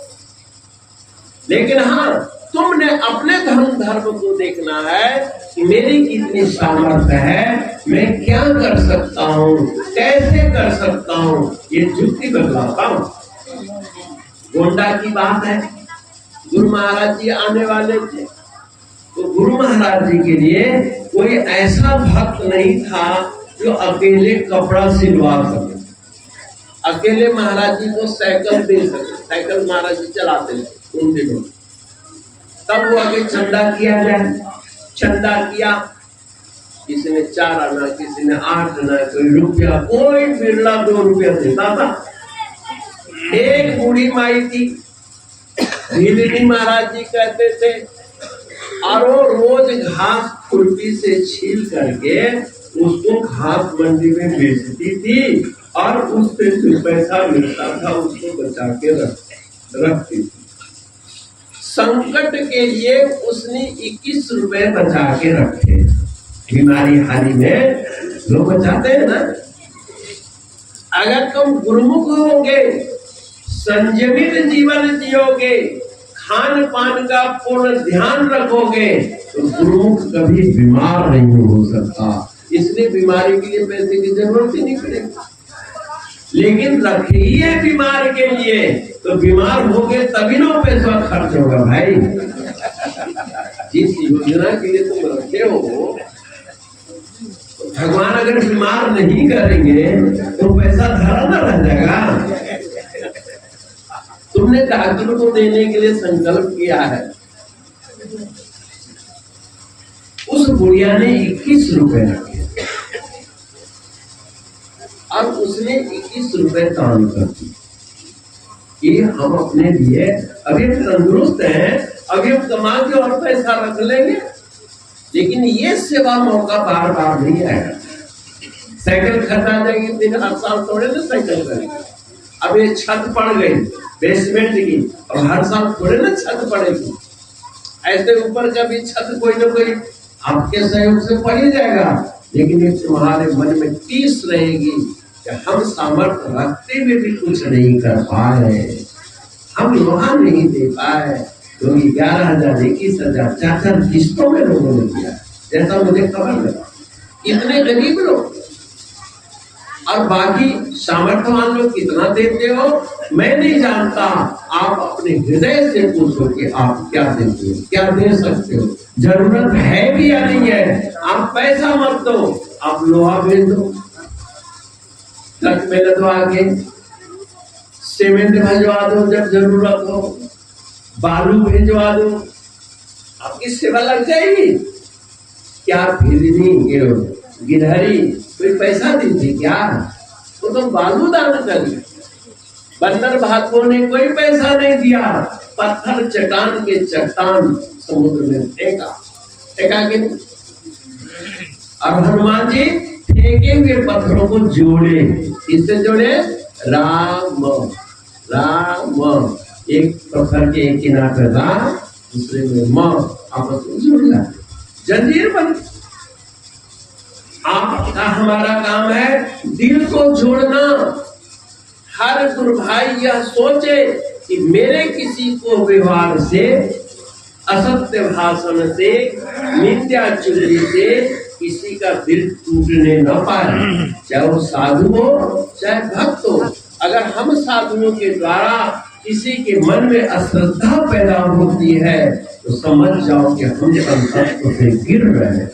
Speaker 1: लेकिन हाँ, तुमने अपने धर्म को देखना है कि मेरी कितनी सामर्थ्य है, मैं क्या कर सकता हूँ, कैसे कर सकता हूँ, ये युक्ति बदलाता हूँ। गोंडा की बात है, गुरु महाराज जी आने वाले थे, तो गुरु महाराज जी के लिए कोई ऐसा भक्त नहीं था जो अकेले कपड़ा सिलवा सके, अकेले महाराज जी को साइकिल दे सके। साइकिल महाराज जी चलाते थे उन दिनों। तब वो आगे चंदा किया जाए, चंदा किया, किसी ने 4 आना, किसी ने 8 आना, कोई रुपया, कोई बिरला 2 रुपया देता था। एक बूढ़ी माई थी, धीरेन्द्र महाराज जी कहते थे, और वो रोज घास खुरपी से छील करके उसको घास मंडी में बेचती थी, और उससे जो पैसा मिलता था उसको बचा के रखती थी। संकट के लिए उसने 21 रुपए बचा के रखे। बीमारी हारी में लोग बचाते हैं ना। अगर तुम गुरुमुख होगे, संयमित जीवन जियोगे, खान पान का पूर्ण ध्यान रखोगे, तो गुरुमुख कभी बीमार नहीं हो सकता। इसलिए बीमारी के लिए पैसे की जरूरत ही नहीं पड़ेगी। लेकिन रखिए बीमार के लिए, तो बीमार हो गए तभी ना पैसा खर्च होगा भाई। जिस योजना के लिए तुम रखे हो, तो भगवान अगर बीमार नहीं करेंगे तो पैसा धरा ना रह जाएगा। तुमने डॉक्टर को देने के लिए संकल्प किया है, उस बुढ़िया ने 21 रुपए रखे और उसने 21 रुपए दान कर दिए कि हम अपने लिए अभी हम तंदुरुस्त हैं, अभी हम कमा के और पैसा रख लेंगे। लेकिन ये सेवा मौका बार बार नहीं आएगा। साइकिल खरीदा जाएगी, दिन हर साल थोड़े ना साइकिल करेंगे। अब ये छत पड़ गई बेसमेंट की, और हर साल थोड़े ना छत पड़ेगी। ऐसे ऊपर का भी छत कोई ना कोई आपके सहयोग से पड़ ही जाएगा। लेकिन ये तुम्हारे मन में टीस रहेगी कि हम सामर्थ्य रखते हुए भी कुछ नहीं कर पाए, हम लोहा नहीं दे पाए। क्योंकि 11,000, 21,000, 4 किस्तों में लोगों ने दिया, जैसा मुझे खबर लगा। इतने गरीब लोग, और बाकी सामर्थ्यवान लोग कितना देते हो मैं नहीं जानता। आप अपने हृदय से पूछो कि आप क्या देते हो, क्या दे सकते हो, जरूरत है भी या नहीं है। आप पैसा मत दो, आप लोहा भेज दो, ट्रक में लदवा के, सीमेंट भिजवा दो, जब जरूरत हो बालू भिजवा दो, आपकी सेवा लग जाएगी। क्या फिरनी गिरहरी कोई पैसा दी क्या? वो तो बालू दान करी। बंदर भागों ने कोई पैसा नहीं दिया, पत्थर चट्टान के चट्टान समुद्र में फेंका कि नहीं? और हनुमान जी फेंके हुए पत्थरों को जोड़े, इससे जोड़े राम राम। एक पत्थर के एक किनारे पे राम, दूसरे में मां, आपस में जुड़ जाते, जंजीर बन। आपका हमारा काम है दिल को जोड़ना। हर गुरु भाई यह सोचे कि मेरे किसी को व्यवहार से, असत्य भाषण से, मिथ्या चुगली से किसी का दिल टूटने न पाए, चाहे वो साधु हो चाहे भक्त हो। अगर हम साधुओं के द्वारा किसी के मन में अश्रद्धा पैदा होती है तो समझ जाओ कि हम संतत्व से गिर रहे हैं।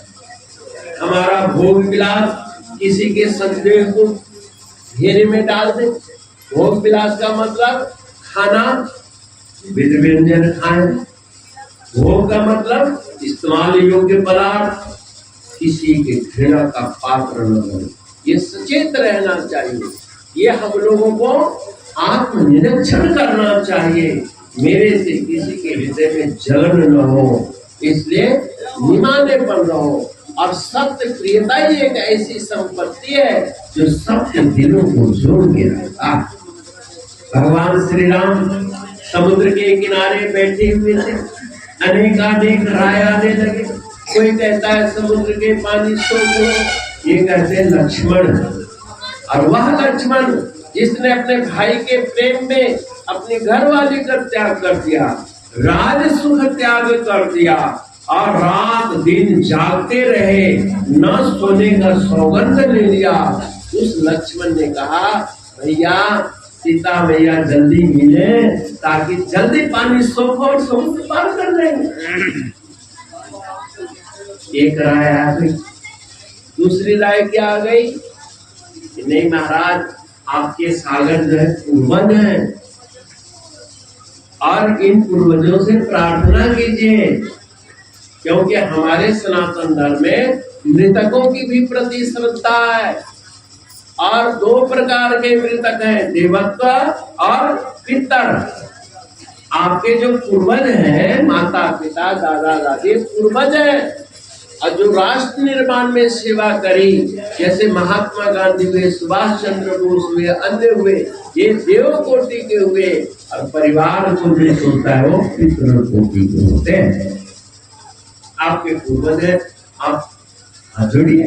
Speaker 1: हमारा भोग विलास किसी के संदेह को घेरे में डाल दे। भोग विलास का मतलब खाना, विधि व्यंजन खाएं। भोग का मतलब इस्तेमाल योग्य पदार्थ, किसी के घृणा का पात्र न बने। ये सचेत रहना चाहिए। ये हम लोगों को आत्मनिरीक्षण करना चाहिए। मेरे से किसी के हृदय में जलन न हो, इसलिए निमानेपन रहो। और सत्य प्रियता ही एक ऐसी संपत्ति है जो सबके दिलों को जोड़ के रखता है। भगवान श्री राम समुद्र के किनारे बैठे हुए थे। अनेकानेक राय आने लगे। कोई कहता है समुद्र के पानी सोख लो, ये कहते हैं लक्ष्मण। और वह लक्ष्मण जिसने अपने भाई के प्रेम में अपनी घरवाली का त्याग कर दिया, राज सुख त्याग कर दिया और रात दिन जागते रहे, न सोने का सौगंध ले लिया। उस लक्ष्मण ने कहा, भैया सीता मैया जल्दी मिले ताकि जल्दी पानी सोख और समुद्र पार कर लेंगे। एक राय आ गई। दूसरी राय क्या आ गई? नहीं महाराज, आपके सागर जो है पूर्वज हैं और इन पूर्वजों से प्रार्थना कीजिए, क्योंकि हमारे सनातन धर्म में मृतकों की भी प्रति श्रद्धा है। और दो प्रकार के मृतक हैं, देवत्व और पितर। आपके जो पूर्वज हैं, माता पिता दादा दादी पूर्वज हैं, और जो राष्ट्र निर्माण में सेवा करी, जैसे महात्मा गांधी हुए, सुभाष चंद्र बोस हुए, अन्य हुए, ये देव कोटि के हुए। और परिवार को जो होता है वो पितृ कोटि के होते हैं। आपके पूर्वज है, आप जुड़िए,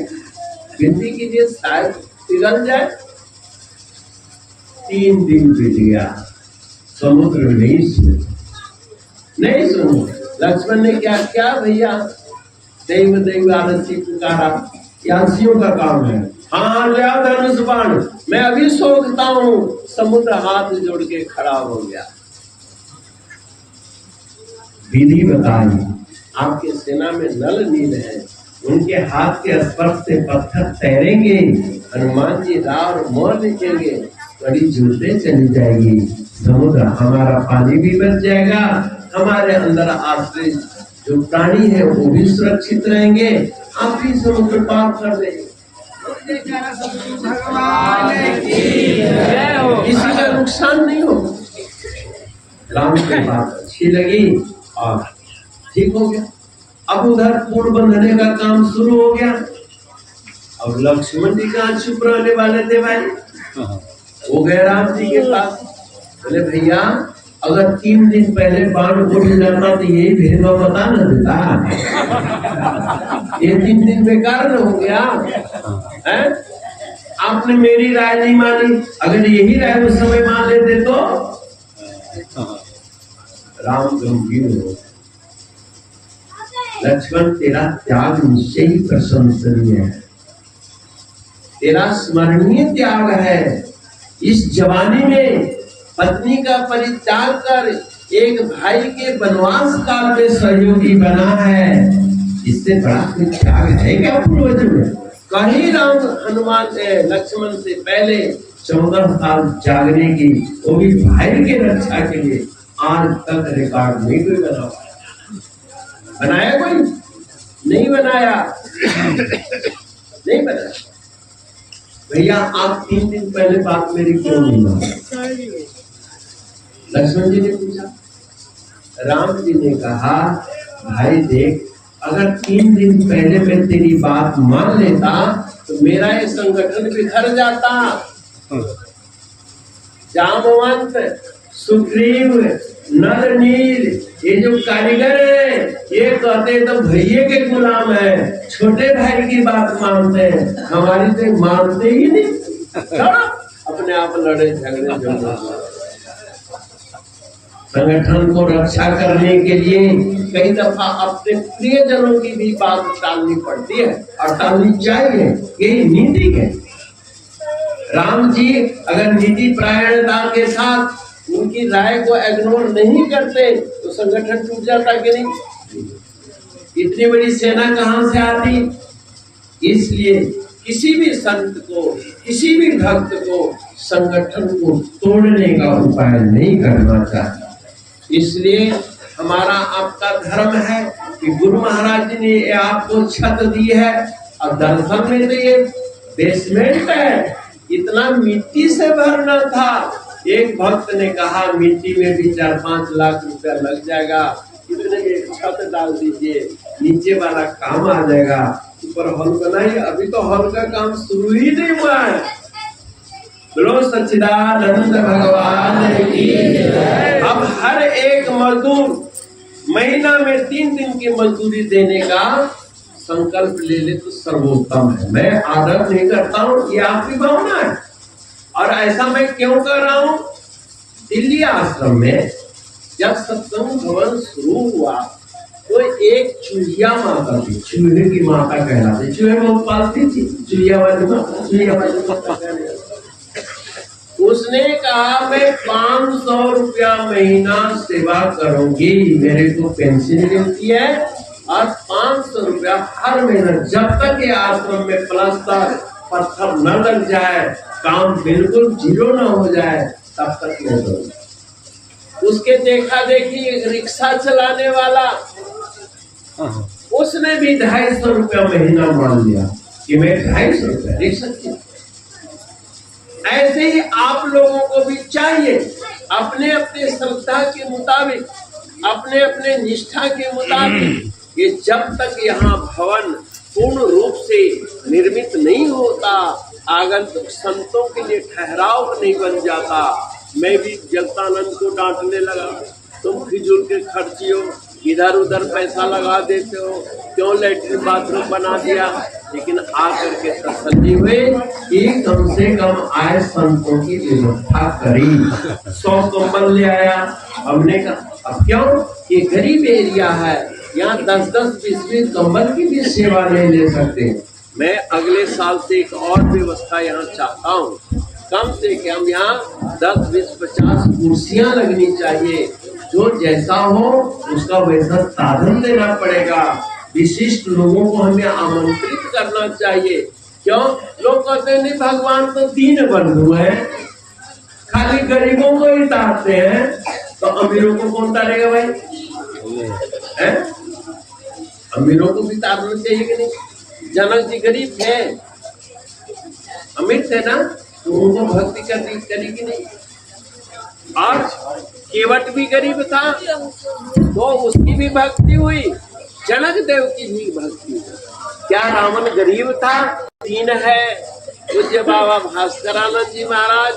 Speaker 1: विनती कीजिए, शायद पिघल जाए। 3 दिन बीत गया, समुद्र नहीं सुनो। लक्ष्मण ने क्या किया? भैया दैव दैव आरती पुकारा, यांसियों का काम है। हाँ लिया धनुष बाण, मैं अभी सोचता हूँ। समुद्र हाथ जोड़ के खड़ा हो गया। विधि बताई, आपके सेना में नल नील है, उनके हाथ के स्पर्श से पत्थर तैरेंगे। हनुमान जी राव और मोर लिखेंगे, कड़ी जुड़ते चली जाएगी। समुद्र हमारा पानी भी बच जाएगा, हमारे अंदर आश्रित जो प्राणी है वो भी सुरक्षित रहेंगे। आप भी समुद्र पार कर देंगे। किसी का नुकसान नहीं हो। राम की बात अच्छी लगी और ठीक हो गया। अब उधर पुल बंधने का काम शुरू हो गया। अब लक्ष्मण जी कहाँ चुप रहने वाले थे भाई? वो गए राम जी के पास, बोले भैया अगर 3 दिन पहले बाण उठ जाता तो यही भेदभाव बता न देता। ये 3 दिन बेकार न हो गया है? आपने मेरी राय नहीं मानी, अगर यही राय उस समय मान लेते तो। राम गंभीर हो, लक्ष्मण तेरा त्याग निश्चय ही प्रशंसनीय है, तेरा स्मरणीय त्याग है। इस जवानी में पत्नी का परित्याग कर एक भाई के वनवास काल में सहयोगी बना है, इससे बड़ा कोई त्याग है क्या पूर्वज में? कहीं राम हनुमान लक्ष्मण से पहले 14 साल जागने की, वो भी भाई के रक्षा के लिए, आज तक रिकॉर्ड नहीं कोई बना पाया। बनाया कोई? नहीं बनाया। नहीं बनाया। भैया आप 3 दिन पहले बात मेरी क्यों नहीं मानी? लक्ष्मण जी ने पूछा। राम जी ने कहा, भाई देख, अगर 3 दिन पहले मैं तेरी बात मान लेता तो मेरा ये संगठन बिखर जाता। जामवंत, सुग्रीव, नल नील, ये जो कारीगर है, ये कहते तो भैये के गुलाम है, छोटे भाई की बात मानते हैं, हमारी तो मानते ही नहीं। अपने आप लड़े झगड़े। संगठन को रक्षा करने के लिए कई दफा अपने प्रियजनों की भी बात टालनी पड़ती है और टालनी चाहिए, यही नीति है। राम जी अगर नीति परायणता के साथ उनकी राय को इग्नोर नहीं करते तो संगठन टूट जाता कि नहीं? इतनी बड़ी सेना कहां से आती? इसलिए किसी भी संत को, किसी भी भक्त को संगठन को तोड़ने का उपाय नहीं करना चाहिए। इसलिए हमारा आपका धर्म है कि गुरु महाराज जी ने आपको छत दी है और दर्शन में तो ये बेसमेंट है, इतना मिट्टी से भरना था। एक भक्त ने कहा मिट्टी में भी 4-5 लाख रुपया लग जाएगा, इतने एक छत डाल दीजिए, नीचे वाला काम आ जाएगा, ऊपर हॉल बनाइए। अभी तो हॉल का काम शुरू ही नहीं हुआ है। बोलो सच्चिदानंद भगवान की जय। अब हर एक मजदूर महीना में 3 दिन की मजदूरी देने का संकल्प ले ले तो सर्वोत्तम है। मैं आदर नहीं करता हूँ, ये आपकी भावना है। और ऐसा मैं क्यों कर रहा हूँ? दिल्ली आश्रम में जब सत्संग भवन शुरू हुआ तो एक चूहिया माता थी, चूहे की माता कहलाती, चूहे बहुत पालती थी, चूहिया वाली माता, चूहिया वाली माता कहलाती। उसने कहा मैं 500 रुपया महीना सेवा करूंगी, मेरे को पेंशन मिलती है और 500 रुपया हर महीना, जब तक ये आश्रम में प्लास्टर पत्थर न लग जाए, काम बिल्कुल जीरो न हो जाए, तब तक मैं करूंगी। उसके देखा देखी एक रिक्शा चलाने वाला, उसने भी 250 रुपया महीना मान लिया कि मैं 250 रुपया रिक्शा की। ऐसे ही आप लोगों को भी चाहिए अपने अपने श्रद्धा के मुताबिक, अपने अपने निष्ठा के मुताबिक, ये जब तक यहाँ भवन पूर्ण रूप से निर्मित नहीं होता, आगंतुक संतों के लिए ठहराव नहीं बन जाता। मैं भी जगतानंद को डांटने लगा, तुम फिजूल के खर्ची हो, इधर उधर पैसा लगा देते हो, क्यों लैट्रिन बाथरूम बना दिया। लेकिन आकर के तसल्ली हुई कि कम से कम आए संतों की व्यवस्था करी। 100 कंबल ले आया। हमने कहा अब क्यों, ये गरीब एरिया है, यहाँ 10-10, 20-20 कंबल की भी सेवा नहीं ले सकते। मैं अगले साल से एक और व्यवस्था यहाँ चाहता हूँ, कम से कम यहाँ 10, 20, 50 कुर्सियाँ लगनी चाहिए। जो जैसा हो उसका वैसा साधन देना पड़ेगा। विशिष्ट लोगों को हमें आमंत्रित करना चाहिए। क्यों? लोग कहते हैं नहीं भगवान तो दीन बंधु है, खाली गरीबों को ही तारते हैं, तो अमीरों को कौन तारेगा भाई? है? अमीरों को भी तारना चाहिए कि नहीं? जनक जी गरीब थे, अमीर थे ना, तो उनको भक्ति करी कि नहीं? और केवट भी गरीब था तो उसकी भी भक्ति हुई, जनक देव की भी भक्ति हुई। क्या रावण गरीब था? दीन है। पूज्य बाबा भास्करानंद जी महाराज,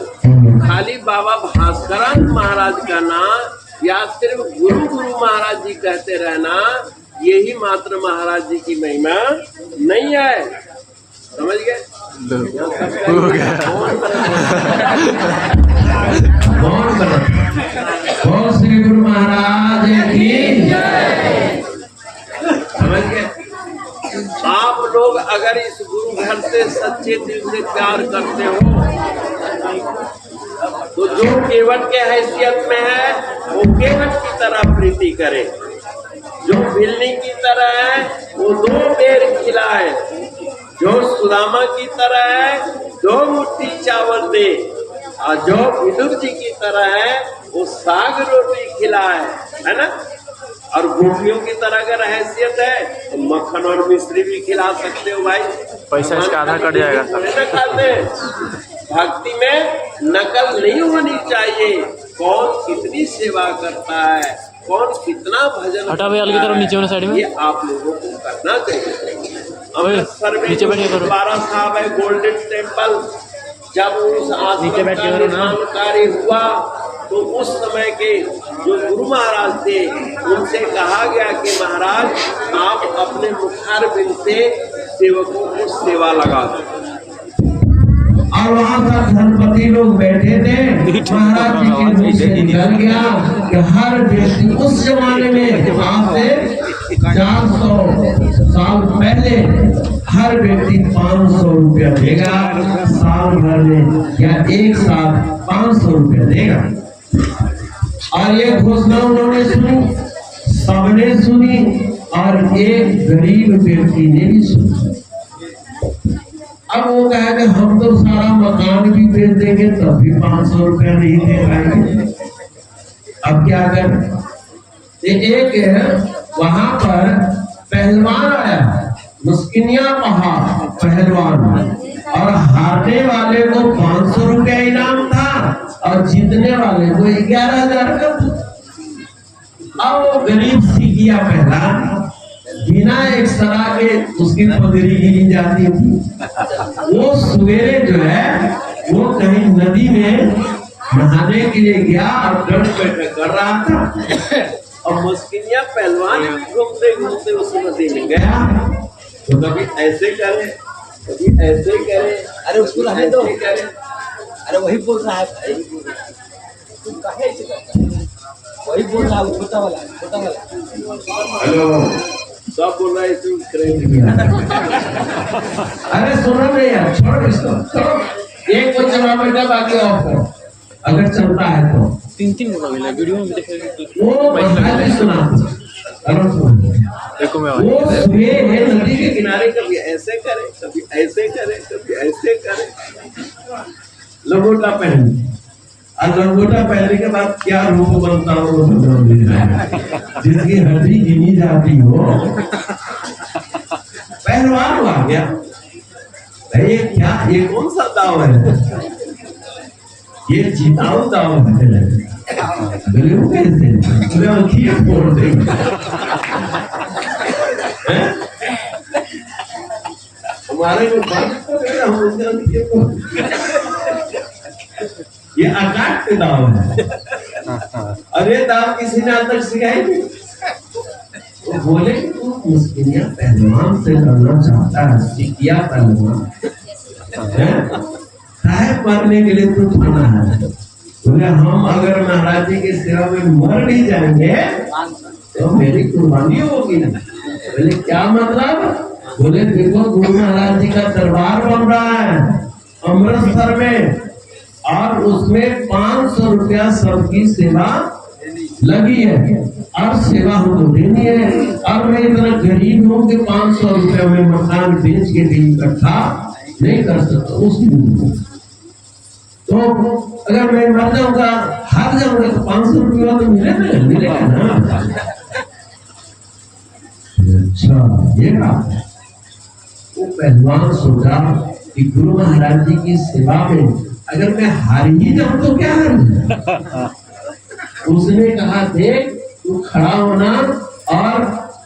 Speaker 1: खाली बाबा भास्करानंद महाराज का नाम या सिर्फ गुरु महाराज जी कहते रहना, यही मात्र महाराज जी की महिमा नहीं है। समझ गए?
Speaker 3: बोल श्री गुरु महाराज की जय।
Speaker 1: समझ गए? आप लोग अगर इस गुरु घर से सच्चे दिल से प्यार करते हो तो जो केवट के हैसियत में है वो केवट की तरह प्रीति करे, जो बिल्ली की तरह है वो 2 बेर खिलाए, जो सुदामा की तरह है 2 मुट्ठी चावल दे, और जो विदुर जी की तरह है वो साग रोटी खिलाए, है ना। और गोपियों की तरह अगर हैसियत है तो मक्खन और मिश्री भी खिला सकते हो भाई,
Speaker 2: पैसा इसका आधा कट जाएगा।
Speaker 1: खाते भक्ति में नकल नहीं होनी चाहिए। कौन कितनी सेवा करता है, कौन कितना भजन
Speaker 2: हटा भैया अलग तरफ नीचे वाले साइड में,
Speaker 1: ये आप लोगों को करना चाहिए। अमृतसर में
Speaker 2: नीचे बैठिए करो।
Speaker 1: बारा साहब है गोल्डन टेम्पल, जब उस आश्रम का निर्माण कार्य हुआ तो उस समय के जो गुरु महाराज थे उनसे कहा गया कि महाराज आप अपने मुखार बिंद से सेवकों को सेवा लगा दो।
Speaker 3: और वहाँ पर धनपति लोग बैठे थे, महाराज जी के मुंह से निकल गया कि हर व्यक्ति उस जमाने में आज से 400 साल पहले हर व्यक्ति 500 रुपया देगा, साल भर में या एक साथ 500 रुपया देगा। और ये घोषणा उन्होंने सुनी, सबने सुनी, और एक गरीब व्यक्ति ने भी सुनी। अब वो कहा कि हम तो सारा मकान भी बेच देंगे तब भी 500 रुपया नहीं दे पाएंगे, अब क्या करें? एक वहां पर पहलवान आया, मुस्किनिया पहाड़ पहलवान, और हारने वाले को 500 रुपया इनाम था और जीतने वाले को 11,000 का। अब वो गरीब सीख गया पहला, बिना एक सरा के उसकी पगड़ी गिरी जाती थी। वो सवेरे जो है वो कहीं नदी में नहाने के लिए गया और डंड बैठक कर रहा था, और मुस्किनिया पहलवान घूमते घूमते उस नदी में गया, तो कभी ऐसे करे कभी ऐसे करे,
Speaker 4: अरे उसको रहने दो,
Speaker 3: करे।
Speaker 4: अरे वही बोल रहा है भाई, तुम काहे ऐसे करते हो? वही बोल रहा है, छोटा वाला।
Speaker 3: हेलो, सब बोल रहा है इसमें अरे सुनो रे यार, छोड़ इसको, छोड़ो। एक को जवाब बेटा, बाकी ऑफ करो अगर चलता है तो।
Speaker 2: 3 मिला वीडियो में देखेंगे।
Speaker 3: वो मसला सुना,
Speaker 2: देखो मैं
Speaker 3: वो सुबह नदी के किनारे कभी ऐसे करे, कभी ऐसे करे, कभी ऐसे करे, लंगोटा पहन, और लंगोटा पहनने के बाद क्या रूप बनता हो जिसकी हड्डी गिनी जाती हो, पहलवान आ गया। ये क्या, ये कौन सा दाव है? ये जिताऊ दाव है। कैसे फोड़ देंगे? हमारे को ये आकाश के दाव है। अरे दाव किसी ने आज तक सिखाई नहीं। तो बोले कि तू मुस्किनिया पहलवान से लड़ना चाहता है, सीखिया पहलवान है, मरने के लिए तू थाना है। बोले हम अगर महाराज जी की सेवा में मर भी जाएंगे तो मेरी कुर्बानी होगी। बोले क्या मतलब? बोले देखो गुरु महाराज जी का दरबार बन रहा है अमृतसर में, और उसमें 500 रुपया सबकी सेवा लगी है, और सेवा हमको देनी है, और मैं इतना गरीब हूँ कि 500 रुपया में मकान बेच के भी इकट्ठा नहीं कर सकता। उसकी तो अगर मैं मर जाऊंगा, हार जाऊंगा, तो 500 रुपया तो मिलेगा ना। अच्छा ये बात है। वो पहलवान सोचा कि गुरु महाराज जी की सेवा में अगर मैं हार ही जाऊं तो क्या है? उसने कहा देख तू खड़ा होना और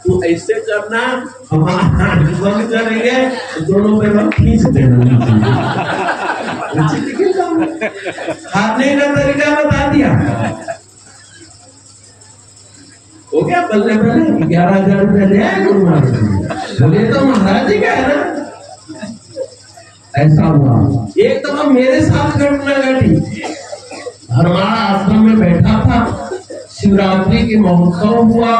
Speaker 3: तू ऐसे करना, हमारा बंद करेंगे तो दोनों पैर खींच देना। हारने का तरीका बता दिया। हो गया, बल्ले बल्ले 11,000 रुपया ले आए गुरु महाराज जी। बोले तो महाराज जी का है ना। ऐसा हुआ। एक तो मेरे साथ घटना घटी। हरमाड़ा आश्रम में बैठा था, शिवरात्रि के महोत्सव हुआ।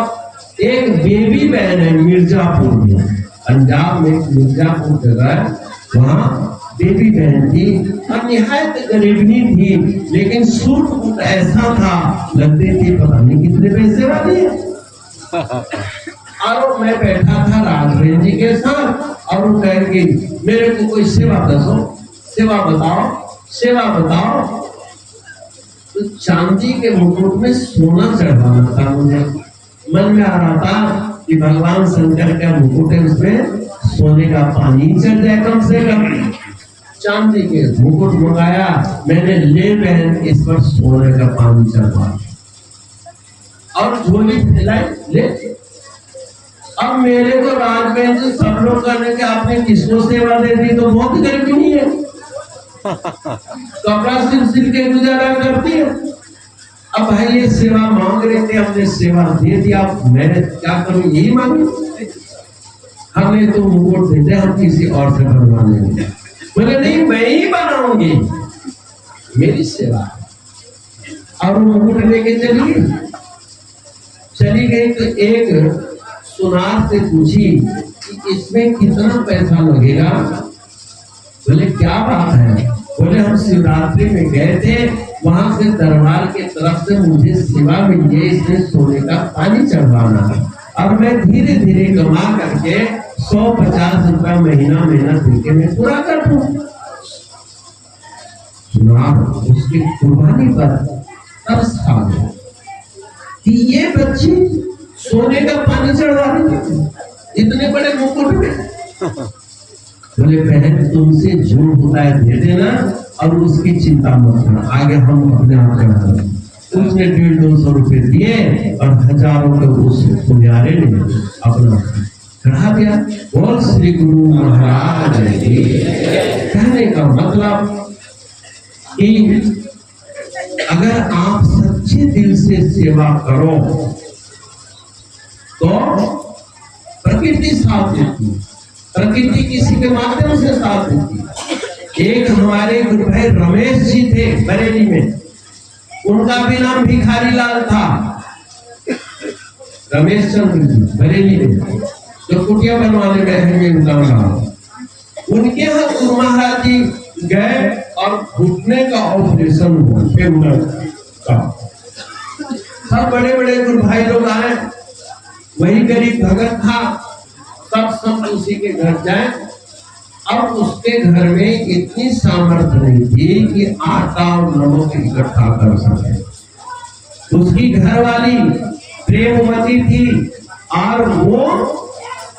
Speaker 3: एक बेबी बहन है मिर्जापुर में, पंजाब में मिर्जापुर जगह, वहाँ बेबी बहन थी और निहायत गरीबनी थी, लेकिन सूट ऐसा था लगते थे पता नहीं कितने पैसे वाली है। और मैं बैठा था राघवेंद्र जी के साथ, और वो कह के मेरे को कोई सेवा दसो, सेवा बताओ। तो चांदी के मुकुट में सोना चढ़ाना था मुझे। मन में आ रहा था कि भगवान शंकर का मुकुट है, उसमें सोने का पानी चढ़ जाए कम से कम। चांदी के मुकुट मंगाया मैंने, ले बहन इस पर सोने का पानी चढ़वा और झोली फैलाई ले। अब मेरे को राजबेंद्र सब लोग करने के आपने किसको सेवा दे दी, तो बहुत गरीबी नहीं है, कपड़ा सिल के गुजारा करती है। अब भाई ये सेवा मांग रहे थे, हमने सेवा दे दिया, मैंने क्या करूं यही मांगी। हमने तो मुकुट दे दिया, हम किसी और से बनवा लेंगे। बोले नहीं मैं ही बनाऊंगी, मेरी सेवा। और मुकुट लेके चली गई तो एक सुनार से पूछी कि इसमें कितना पैसा लगेगा। बोले क्या बात है। बोले हम शिवरात्रि में गए थे, वहां से दरबार के तरफ से मुझे सेवा मिली है, इसमें सोने का पानी चढ़वाना है और मैं धीरे धीरे कमा करके 150 रुपया महीना देके मैं पूरा कर दूं। उसकी कुर्बानी पर तरस खा गया कि ये बच्ची सोने का पानी चढ़वा रही है इतने बड़े मुकुट में। बोले बहन तुमसे जो होता है दे देना और उसकी चिंता मत करना, आगे हम अपने आप चढ़ा देंगे। उसने 150-200 रुपए दिए और हजारों के उस पुजारी ने अपना चढ़ा दिया। बोल श्री गुरु महाराज जी। कहने का मतलब कि अगर आप सच्चे दिल से सेवा करो तो प्रकृति साथ देती है, प्रकृति किसी के माध्यम से साथ देती है। एक हमारे गुरु भाई रमेश जी थे बरेली में, उनका भी नाम भिखारी लाल था। रमेश चंद्र जी बरेली में जो कुटिया बनवाने गए हैं उनका नाम। उनके यहाँ गुरु महाराज जी गए और घुटने का ऑपरेशन हुआ का। सब बड़े बड़े गुरु भाई लोग आए, वही गरीब भगत था, सब उसी के घर जाए। अब उसके घर में इतनी सामर्थ्य नहीं थी कि आटा और नमक इकट्ठा कर सके। उसकी घरवाली प्रेमवती थी और वो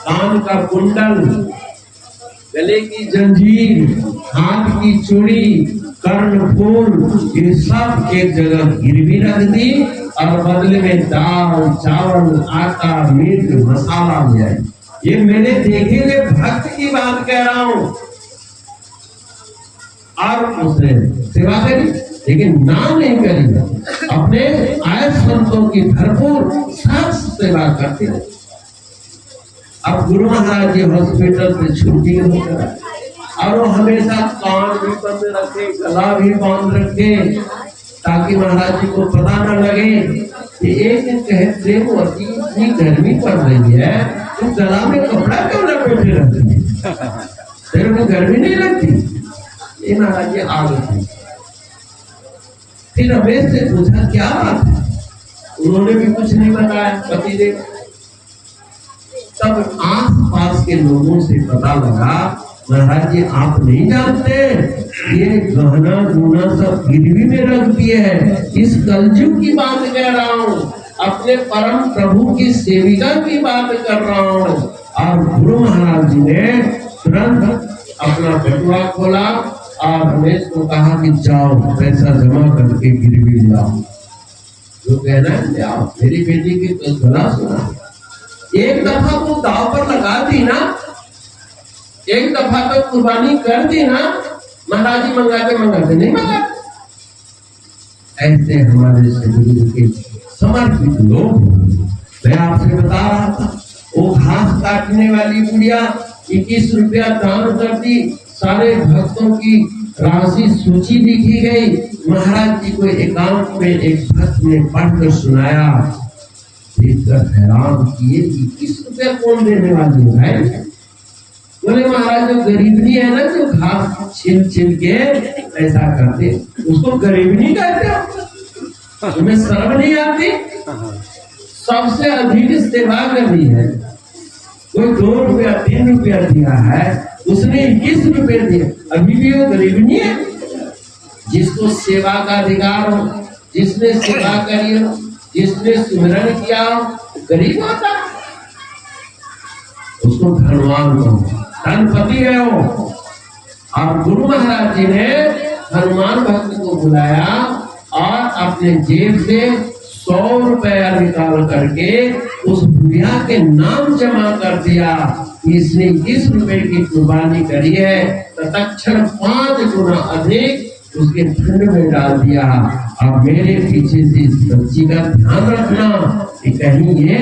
Speaker 3: कान का कुंडल, गले की जंजीर, हाथ की चूड़ी, कर्णफूल, ये सब एक जगह गिरवी रख दी और बदले में दाल, चावल, आटा, मीट, मसाला ले आए। ये मैंने देखे हुए भक्त की बात कह रहा हूं। और उसने सेवा करी, लेकिन नाम नहीं करी। अपने आय संतों की भरपूर सब सेवा करते रहे। अब गुरु महाराज जी हॉस्पिटल से छुट्टी होकर और वो हमेशा कान भी बंद रखे, गला भी बांध रखे, ताकि महाराज जी को पता न लगे। कि एक दिन कहते वो इतनी गर्मी पड़ रही है तो गला में कपड़ा क्यों लपेटे रहती है, तेरे को गर्मी नहीं लगती। ये महाराज जी आ गए। फिर रमेश से पूछा क्या बात है, उन्होंने भी कुछ नहीं बताया पतिदेव। तब आस पास के लोगों से पता लगा, महाराज जी आप नहीं जानते ये गहना गुना सब गिरवी में रख दिए है। इस कलयुग की बात कह रहा हूँ, अपने परम प्रभु की सेविका की बात कर रहा हूँ। और गुरु महाराज जी ने तुरंत अपना बटुआ खोला और रमेश को कहा कि जाओ पैसा जमा करके गिरवी लाओ, जो कहना है ले आओ। मेरी बेटी की तो गला सुना। एक दफा वो दाव पर लगा दी ना, एक दफा तो कुर्बानी कर दी ना, महाराज जी मंगाते नहीं मंगाते। ऐसे हमारे शरीर के समर्पित लोग। मैं आपसे बता रहा था, वो घास काटने वाली बुढ़िया 21 रुपया दान कर दी, सारे भक्तों की राशि सूची लिखी गई। महाराज जी को एकांत में एक भक्त ने पढ़कर सुनाया, देखकर हैरान किए कि 21 रुपया कौन देने वाली है। बोले महाराज जो गरीबनी है ना, जो घास छिल के ऐसा करते, उसको गरीबनी कहते। तुम्हें शर्म नहीं आती? सबसे अधिक सेवा करी है, कोई 2 रुपया 3 रुपया दिया है, उसने 21 रुपये दिए, अभी भी वो गरीबनी है। जिसको सेवा का अधिकार हो, जिसने सेवा करी हो, जिसने सुमिरन किया हो, गरीब होता है, उसको धनवान कहो, धनपति है वो। और गुरु महाराज जी ने हनुमान भक्त को बुलाया और अपने जेब से 100 रुपया निकाल करके उस बुढ़िया के नाम जमा कर दिया। इसने 20 रुपए की कुर्बानी करी है, तत्क्षण 5 गुना अधिक उसके फंड में डाल दिया। अब मेरे पीछे से इस बच्ची का ध्यान रखना कि कहीं ये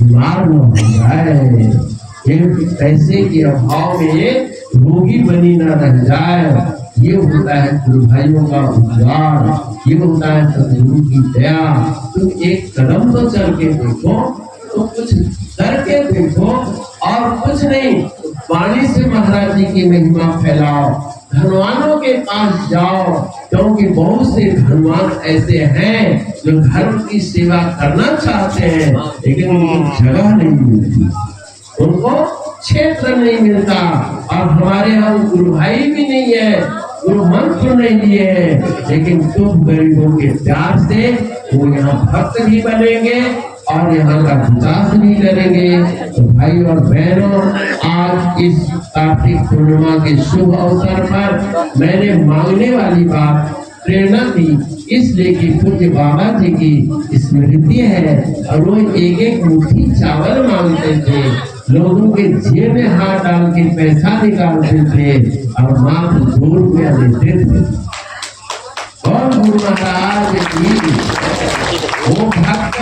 Speaker 3: बीमार न हो जाए, पैसे के अभाव में रोगी बनी न रह जाए। ये होता है गुरु भाइयों का उपकार, ये होता है सदगुरु की दया। तुम एक कदम तो चल के देखो, तो कुछ करके देखो, और कुछ नहीं नहीं, वाणी से महाराज जी की महिमा फैलाओ, धनवानों के पास जाओ, क्योंकि बहुत से धनवान ऐसे हैं जो धर्म की सेवा करना चाहते हैं लेकिन उनको जगह नहीं मिलती, उनको क्षेत्र नहीं मिलता। और हमारे यहाँ गुरु भाई भी नहीं है, गुरु मंत्र नहीं दिए हैं, लेकिन तुम गरीबों के प्यार से वो यहाँ भक्त भी बनेंगे और यहाँ का विकास भी करेंगे। तो भाई और बहनों, आज इस कार्तिक पूर्णिमा के शुभ अवसर पर मैंने मांगने वाली बात प्रेरणा दी, इसलिए कि पूज्य बाबा जी की स्मृति है और वो एक एक मुट्ठी चावल मांगते थे, लोगों के जेब में हाथ डाल के पैसा निकालते थे और मात्र 2 रुपया देते थे। और गुरु महाराज की वो भक्त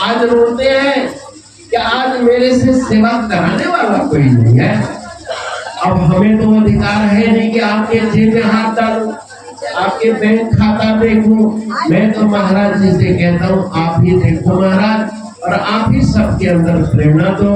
Speaker 3: आज रोते हैं कि आज मेरे से सेवा कराने वाला कोई नहीं है। अब हमें तो अधिकार है नहीं कि आपके जेब में हाथ डालूं, आपके बैंक खाता देखूं। मैं तो महाराज जी से कहता हूँ आप ही देखो महाराज, और आप ही सबके अंदर प्रेरणा दो,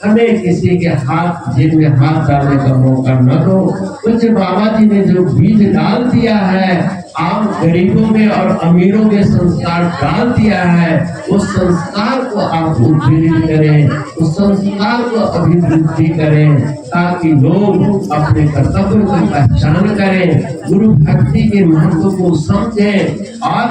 Speaker 3: हमें किसी के हाथ जेब में हाथ डालने का मौका न दो। कुछ बाबा जी ने जो बीज डाल दिया है, आप गरीबों में और अमीरों में संस्कार डाल दिया है, उस संस्कार को आप उद्दीपित करें, उस संस्कार को अभिवृद्धि करें, ताकि लोग अपने कर्तव्य की पहचान करें, गुरु भक्ति के महत्व को समझें और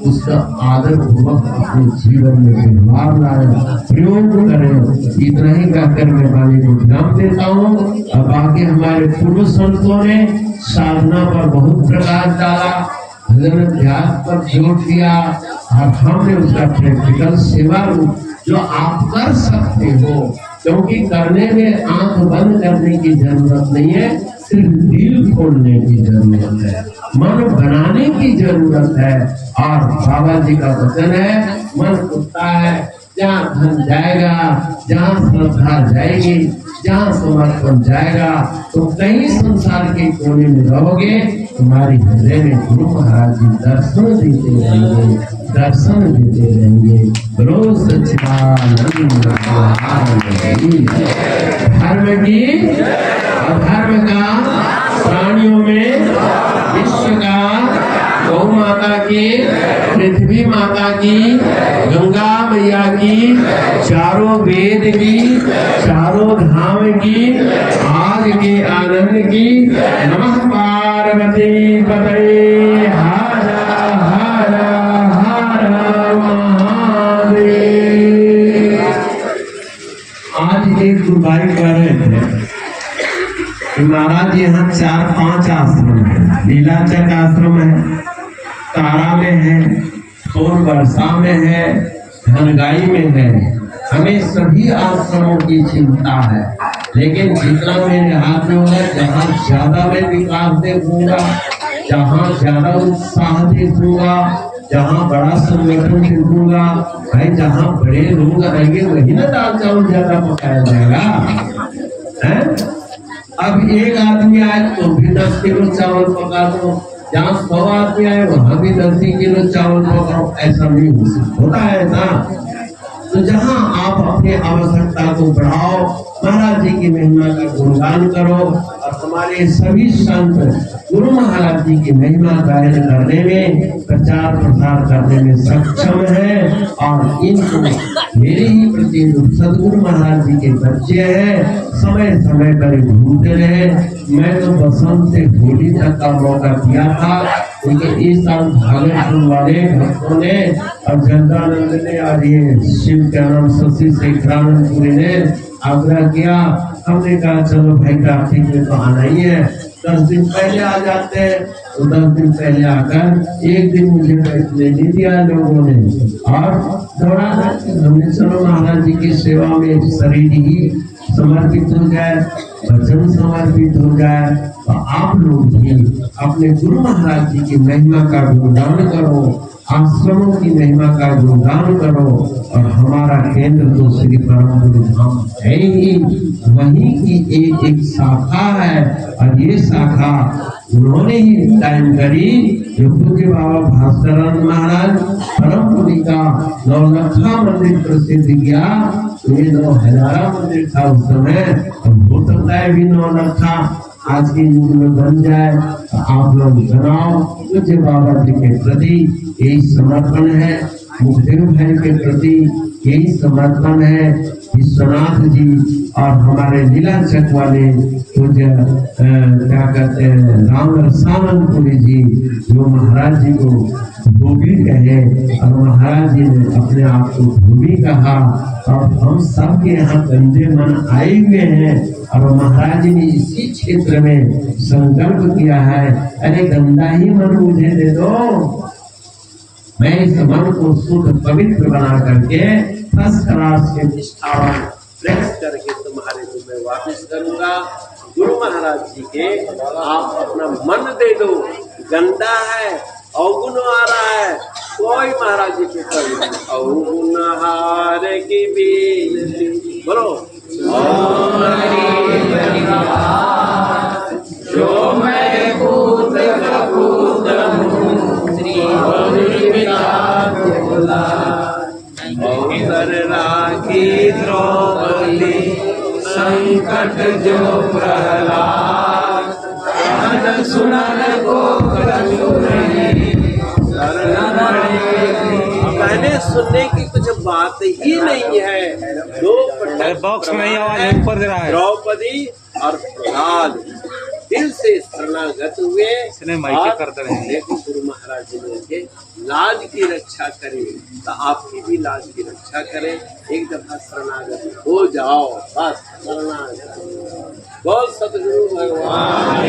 Speaker 3: उसका आदर पूर्वक अपने जीवन में व्यवहार लाए, प्रयोग करें। इतना ही कहकर मैं वाणी को विराम देता हूँ। अब आगे हमारे पूर्व संतों ने साधना पर बहुत प्रकाश डाला, भजन अध्यास पर जोर दिया और हमने उसका प्रैक्टिकल सेवा जो आप कर सकते हो, क्योंकि करने में आंख बंद करने की जरूरत नहीं है, सिर्फ दिल खोलने की जरूरत है, मन बनाने की जरूरत है। और बाबा जी का वचन है, मन उठता है जहाँ धन जाएगा, जहाँ श्रद्धा जाएगी, जहाँ समर्पण जाएगा, तो कहीं संसार के कोने में रहोगे, तुम्हारी हृदय में गुरु महाराज जी दर्शन देते रहेंगे, दर्शन देते रहेंगे। बोलो सच्चिदानंद धर्म की अधर्म का प्राणियों में विश्व का, गौ माता की, पृथ्वी माता की, गंगा मैया की, चारों वेद की, चारों धाम की, आज के आनंद की। नमः पार्वती पतये हर हर हर महादेव। आज एक गुरु भाई कह रहे थे कि महाराज यहाँ 4-5 आश्रम है, लीलाचक आश्रम है, तारा में है, सोन वर्षा में है, धनगाई में है। हमें सभी आश्रमों की चिंता है, लेकिन जितना मेरे हाथ में होगा, जहाँ ज्यादा मैं विकास देखूंगा, जहाँ ज्यादा उत्साह देखूंगा, जहाँ बड़ा संगठन देखूंगा, भाई जहाँ बड़े लोग रहेंगे वही ना दाल चावल ज्यादा पकाया जाएगा। है अब एक आदमी आए तो भी 10 किलो चावल पका दो, जहाँ 100 आदमी आए वहां भी 10 किलो चावल पकाओ, ऐसा नहीं होता है ना। तो जहाँ आप अपनी आवश्यकता को बढ़ाओ, महाराज जी की महिमा का गुणगान करो, और हमारे सभी संत गुरु महाराज जी की महिमा गायन करने में, प्रचार प्रसार करने में सक्षम है। और इनको मेरे ही प्रति सदगुरु महाराज जी के बच्चे हैं, समय समय पर घूमते रहे। मैं तो बसंत से होली तक का मौका दिया था, क्योंकि इस साल भागलपुर वाले भक्तों ने और जनतानंद ने और ये शिव के नाम शशि शेखरानंदपुरी ने आग्रह किया। हमने कहा चलो भाई कार्तिक में तो आना ही है, 10 दिन पहले आ जाते हैं। तो 10 दिन पहले आकर एक दिन मुझे बैठने नहीं दिया लोगों ने, और दौड़ा हमने चलो महाराज जी की सेवा में शरीर ही समर्पित हो जाए, वचन समर्पित हो जाए। तो आप लोग भी अपने गुरु महाराज जी की महिमा का गुणगान करो, आश्रमों की महिमा का गुणगान करो, और हमारा केंद्र तो श्री परम गुरु धाम है ही, वहीं की एक शाखा है। और ये शाखा उन्होंने ही टाइम करी जो पूज्य बाबा भास्कर महाराज परमपुरी का नौलखा मंदिर प्रसिद्ध किया। ये 9,000 मंदिर था उस समय, अब हो सकता है भी 9 लाख था आज के युग में बन जाए। तो आप लोग बनाओ, पूज्य बाबा जी के प्रति यही समर्पण है, मुखदेव भाई के प्रति यही समर्पण है। विश्वनाथ जी और हमारे नीलाचक वाले पूज्य क्या कहते हैं राम सामंतपुरी जी, जो महाराज जी को धोबी कहे और महाराज जी ने अपने आप को धोबी कहा। और हम सब के यहाँ गंदे मन आए हुए हैं और महाराज जी ने इसी क्षेत्र में संकल्प किया है, अरे गंदा ही मन मुझे दे दो, मैं इस मन को शुद्ध पवित्र बना करके फर्स्ट क्लास के निष्ठावान फ्लेक्स करके तुम्हारे को मैं वापस करूंगा। गुरु महाराज जी के आप अपना मन दे दो, गंदा है, अवगुण आ रहा है, कोई महाराज जी के कर अवगुण हार की बेनती बोलो जो मैं पूत कपूत हूँ श्री अवसर राखी द्रौपदी संकट जो प्रहलाद सहन सुनन को पहले सुनने की कुछ बात ही नहीं है। दो
Speaker 2: बॉक्स में ही आवाज ऊपर दे रहा है।
Speaker 3: द्रौपदी और प्रहलाद दिल से शरणागत हुए, लेकिन गुरु महाराज जी ने उनके लाज की रक्षा करी, तो आपकी भी लाज की रक्षा करें। एक दफा शरणागत हो जाओ, बस शरणागत। बोल सतगुरु भगवान।